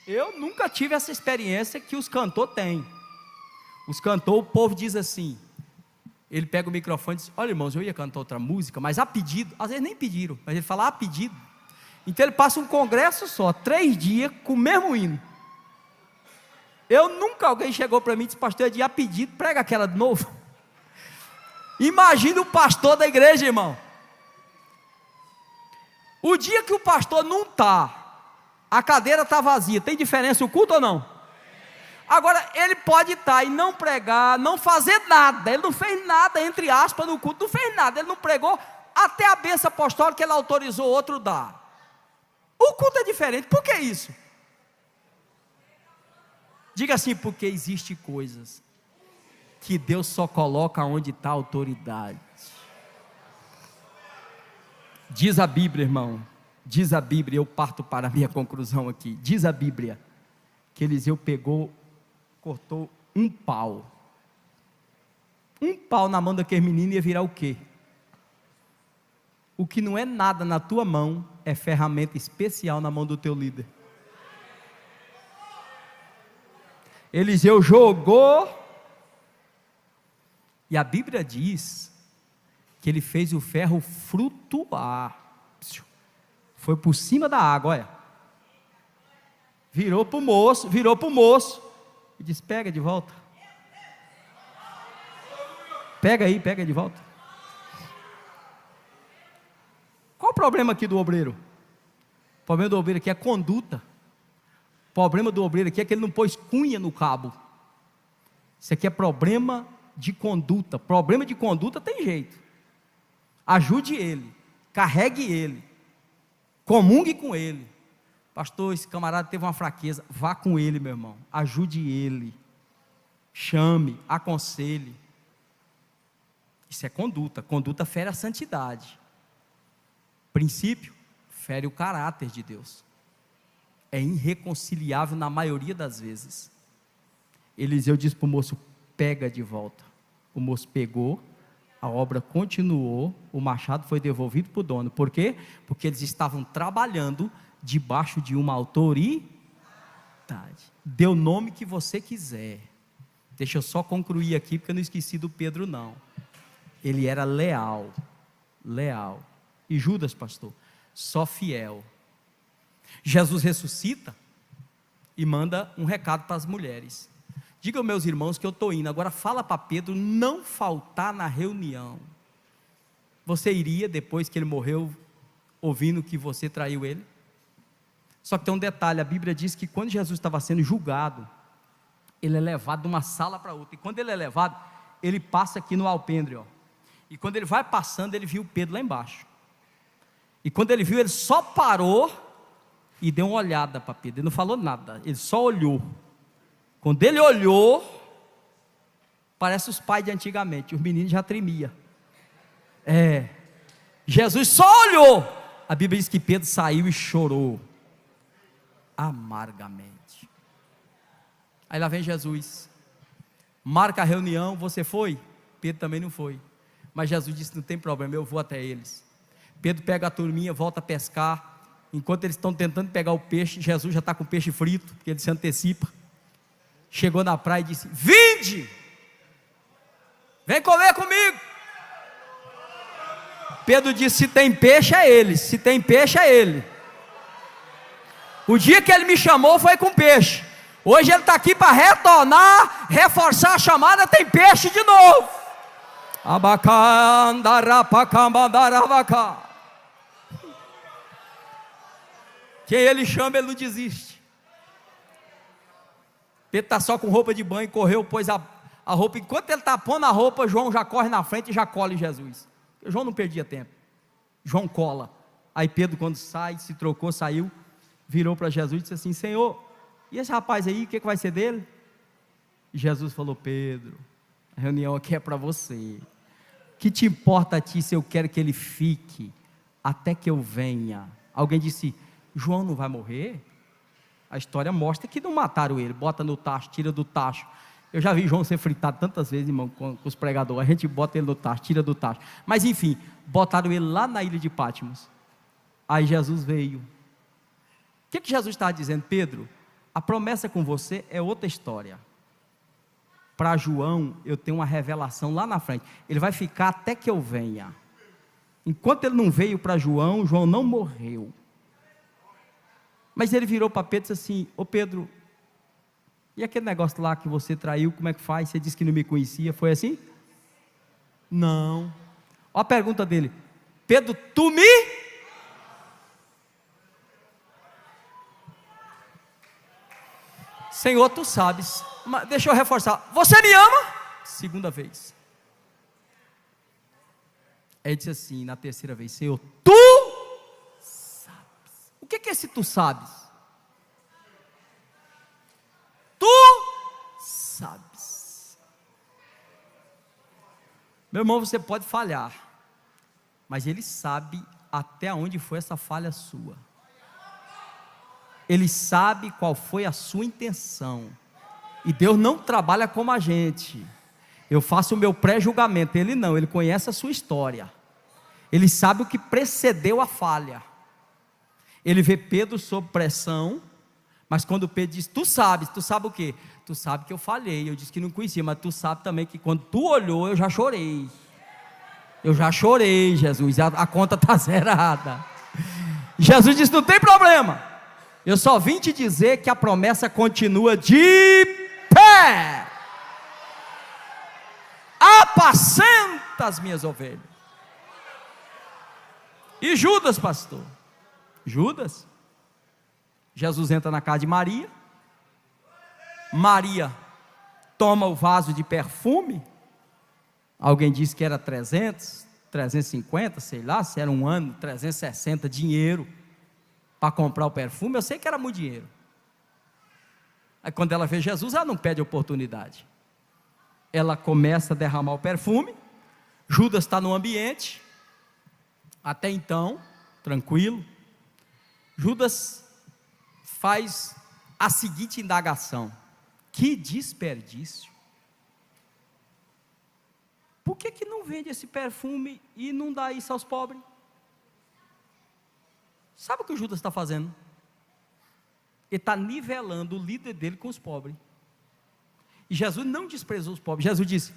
Eu nunca tive essa experiência que os cantores têm. Os cantores, o povo diz assim, ele pega o microfone e diz: olha, irmãos, eu ia cantar outra música, mas a pedido, às vezes nem pediram, mas ele fala a pedido. Então ele passa um congresso só, 3 dias com o mesmo hino. Alguém chegou para mim e disse: pastor, é dia a pedido, prega aquela de novo. Imagina o pastor da igreja, irmão. O dia que o pastor não está, a cadeira está vazia, tem diferença o culto ou não? Agora, ele pode estar e não pregar, não fazer nada, ele não fez nada, entre aspas, no culto, não fez nada, ele não pregou, até a bênção apostólica ele autorizou outro dar. O culto é diferente, por que isso? Diga assim, porque existe coisas que Deus só coloca onde está a autoridade. Diz a Bíblia, irmão, diz a Bíblia, eu parto para a minha conclusão aqui. Diz a Bíblia que Eliseu pegou, cortou um pau na mão daquele menino ia virar o quê? O que não é nada na tua mão é ferramenta especial na mão do teu líder. Eliseu jogou, e a Bíblia diz que ele fez o ferro flutuar, foi por cima da água, olha, virou para o moço, e disse: pega de volta, pega de volta. Qual o problema aqui do obreiro? O problema do obreiro aqui é conduta. O problema do obreiro aqui é que ele não pôs cunha no cabo. Isso aqui é problema de conduta. Problema de conduta tem jeito. Ajude ele, carregue ele, comungue com ele. Pastor, esse camarada teve uma fraqueza, vá com ele, meu irmão, ajude ele, chame, aconselhe. Isso é conduta. Conduta fere a santidade. Princípio fere o caráter de Deus. É irreconciliável na maioria das vezes. Eliseu disse para o moço: pega de volta. O moço pegou, a obra continuou, o machado foi devolvido para o dono. Por quê? Porque eles estavam trabalhando debaixo de uma autoridade. Dê o nome que você quiser. Deixa eu só concluir aqui, porque eu não esqueci do Pedro não. Ele era leal. E Judas, pastor, só fiel. Jesus ressuscita e manda um recado para as mulheres: diga aos meus irmãos que eu estou indo. Agora fala para Pedro não faltar na reunião. Você iria, depois que ele morreu, ouvindo que você traiu ele? Só que tem um detalhe, a Bíblia diz que quando Jesus estava sendo julgado, ele é levado de uma sala para outra, e quando ele é levado, ele passa aqui no alpendre, ó. E quando ele vai passando, ele viu Pedro lá embaixo, e quando ele viu, ele só parou e deu uma olhada para Pedro. Ele não falou nada, ele só olhou. Quando ele olhou, parece os pais de antigamente, os meninos já tremiam. Jesus só olhou. A Bíblia diz que Pedro saiu e chorou amargamente. Aí lá vem Jesus, marca a reunião. Você foi? Pedro também não foi, mas Jesus disse: não tem problema, eu vou até eles. Pedro pega a turminha, volta a pescar. Enquanto eles estão tentando pegar o peixe, Jesus já está com o peixe frito, porque ele se antecipa. Chegou na praia e disse: vinde, vem comer comigo. Pedro disse: se tem peixe é ele, se tem peixe é ele. O dia que ele me chamou foi com peixe. Hoje ele está aqui para retornar, reforçar a chamada, tem peixe de novo. Abacandarapacambandaravacá. Quem ele chama, ele não desiste. Pedro está só com roupa de banho, correu, pôs a roupa. Enquanto ele está pondo a roupa, João já corre na frente e já cola Jesus. João não perdia tempo, João cola. Aí Pedro, quando sai, se trocou, saiu, virou para Jesus e disse assim: Senhor, e esse rapaz aí, o que vai ser dele? E Jesus falou: Pedro, a reunião aqui é para você. O que te importa a ti se eu quero que ele fique até que eu venha? Alguém disse: João não vai morrer? A história mostra que não mataram ele, bota no tacho, tira do tacho. Eu já vi João ser fritado tantas vezes, irmão, com os pregadores. A gente bota ele no tacho, tira do tacho. Mas enfim, botaram ele lá na ilha de Patmos. Aí Jesus veio. O que Jesus estava dizendo? Pedro, a promessa com você é outra história. Para João, eu tenho uma revelação lá na frente. Ele vai ficar até que eu venha. Enquanto ele não veio para João, João não morreu. Mas ele virou para Pedro e disse assim: ô Pedro, e aquele negócio lá que você traiu, como é que faz? Você disse que não me conhecia, foi assim? Não. Olha a pergunta dele: Pedro, tu me? Senhor, tu sabes. Mas deixa eu reforçar: você me ama? Segunda vez. Aí ele disse assim, na terceira vez: Senhor, tu sabes. O que é esse tu sabes? Tu Meu irmão, você pode falhar, mas Ele sabe até onde foi essa falha sua. Ele sabe qual foi a sua intenção. E Deus não trabalha como a gente. Eu faço o meu pré-julgamento, Ele não, Ele conhece a sua história. Ele sabe o que precedeu a falha. Ele vê Pedro sob pressão, mas quando Pedro diz, tu sabe o quê? Tu sabe que eu falhei, eu disse que não conhecia, mas tu sabe também que quando tu olhou, eu já chorei. Eu já chorei, Jesus, a conta está zerada. Jesus disse, não tem problema, eu só vim te dizer que a promessa continua de pé. Apacenta as minhas ovelhas. E Judas, pastor? Judas? Jesus entra na casa de Maria. Maria toma o vaso de perfume. Alguém disse que era 300, 350, sei lá, se era um ano, 360, dinheiro para comprar o perfume. Eu sei que era muito dinheiro. Aí quando ela vê Jesus, ela não pede oportunidade. Ela começa a derramar o perfume. Judas está no ambiente. Até então, tranquilo. Judas faz a seguinte indagação: que desperdício! Por que não vende esse perfume e não dá isso aos pobres? Sabe o que o Judas está fazendo? Ele está nivelando o líder dele com os pobres. E Jesus não desprezou os pobres. Jesus disse,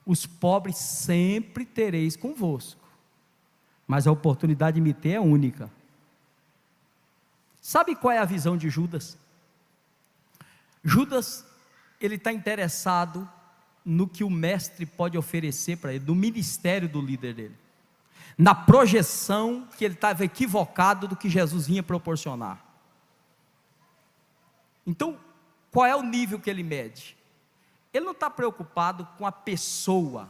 os pobres sempre tereis convosco, mas a oportunidade de me ter é única. Sabe qual é a visão de Judas? Judas, ele está interessado no que o mestre pode oferecer para ele, do ministério do líder dele, na projeção que ele estava equivocado do que Jesus vinha proporcionar. Então, qual é o nível que ele mede? Ele não está preocupado com a pessoa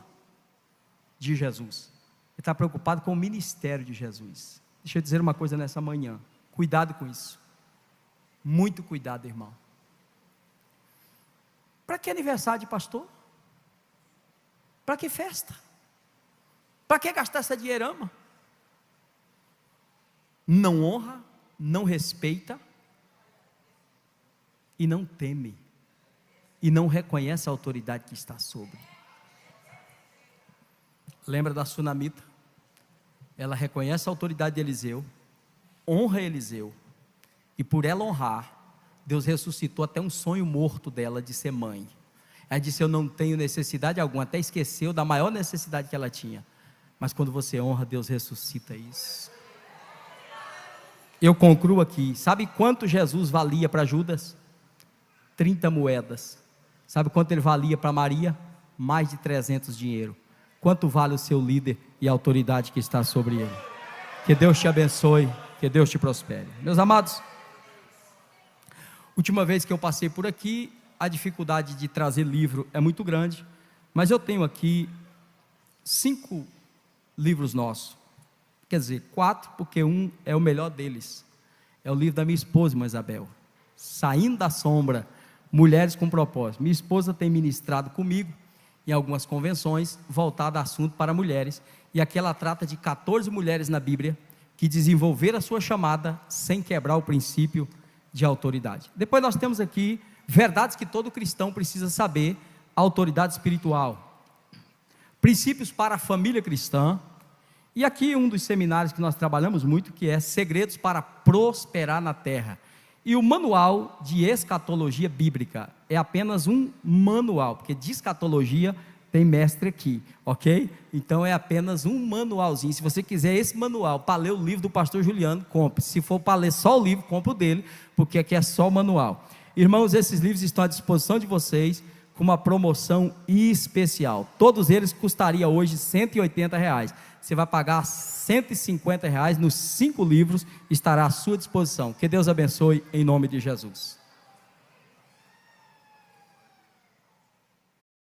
de Jesus, ele está preocupado com o ministério de Jesus. Deixa eu dizer uma coisa nessa manhã, cuidado com isso, muito cuidado, irmão. Para que aniversário de pastor? Para que festa? Para que gastar essa dinheirama? Não honra, não respeita e não teme, e não reconhece a autoridade que está sobre. Lembra da sunamita? Ela reconhece a autoridade de Eliseu, honra Eliseu, e por ela honrar, Deus ressuscitou até um sonho morto dela de ser mãe. Ela disse, eu não tenho necessidade alguma, até esqueceu da maior necessidade que ela tinha, mas quando você honra, Deus ressuscita isso. Eu concluo aqui, sabe quanto Jesus valia para Judas? 30 moedas. Sabe quanto ele valia para Maria? Mais de 300 dinheiro. Quanto vale o seu líder e a autoridade que está sobre ele? Que Deus te abençoe, que Deus te prospere. Meus amados, última vez que eu passei por aqui, a dificuldade de trazer livro é muito grande, mas eu tenho aqui 5 livros nossos, quer dizer, 4, porque um é o melhor deles, é o livro da minha esposa, irmã Isabel, Saindo da Sombra, Mulheres com Propósito. Minha esposa tem ministrado comigo em algumas convenções, voltada a assunto para mulheres, e aqui ela trata de 14 mulheres na Bíblia, que desenvolveram a sua chamada, sem quebrar o princípio de autoridade. Depois nós temos aqui, verdades que todo cristão precisa saber, autoridade espiritual, princípios para a família cristã, e aqui um dos seminários que nós trabalhamos muito, que é segredos para prosperar na terra, e o manual de escatologia bíblica, é apenas um manual, porque de escatologia tem mestre aqui, ok? Então é apenas um manualzinho. Se você quiser esse manual para ler o livro do pastor Juliano, compre. Se for para ler só o livro, compre o dele, porque aqui é só o manual. Irmãos, esses livros estão à disposição de vocês, com uma promoção especial. Todos eles custariam hoje R$180. Você vai pagar R$150 nos 5 livros, estará à sua disposição. Que Deus abençoe em nome de Jesus.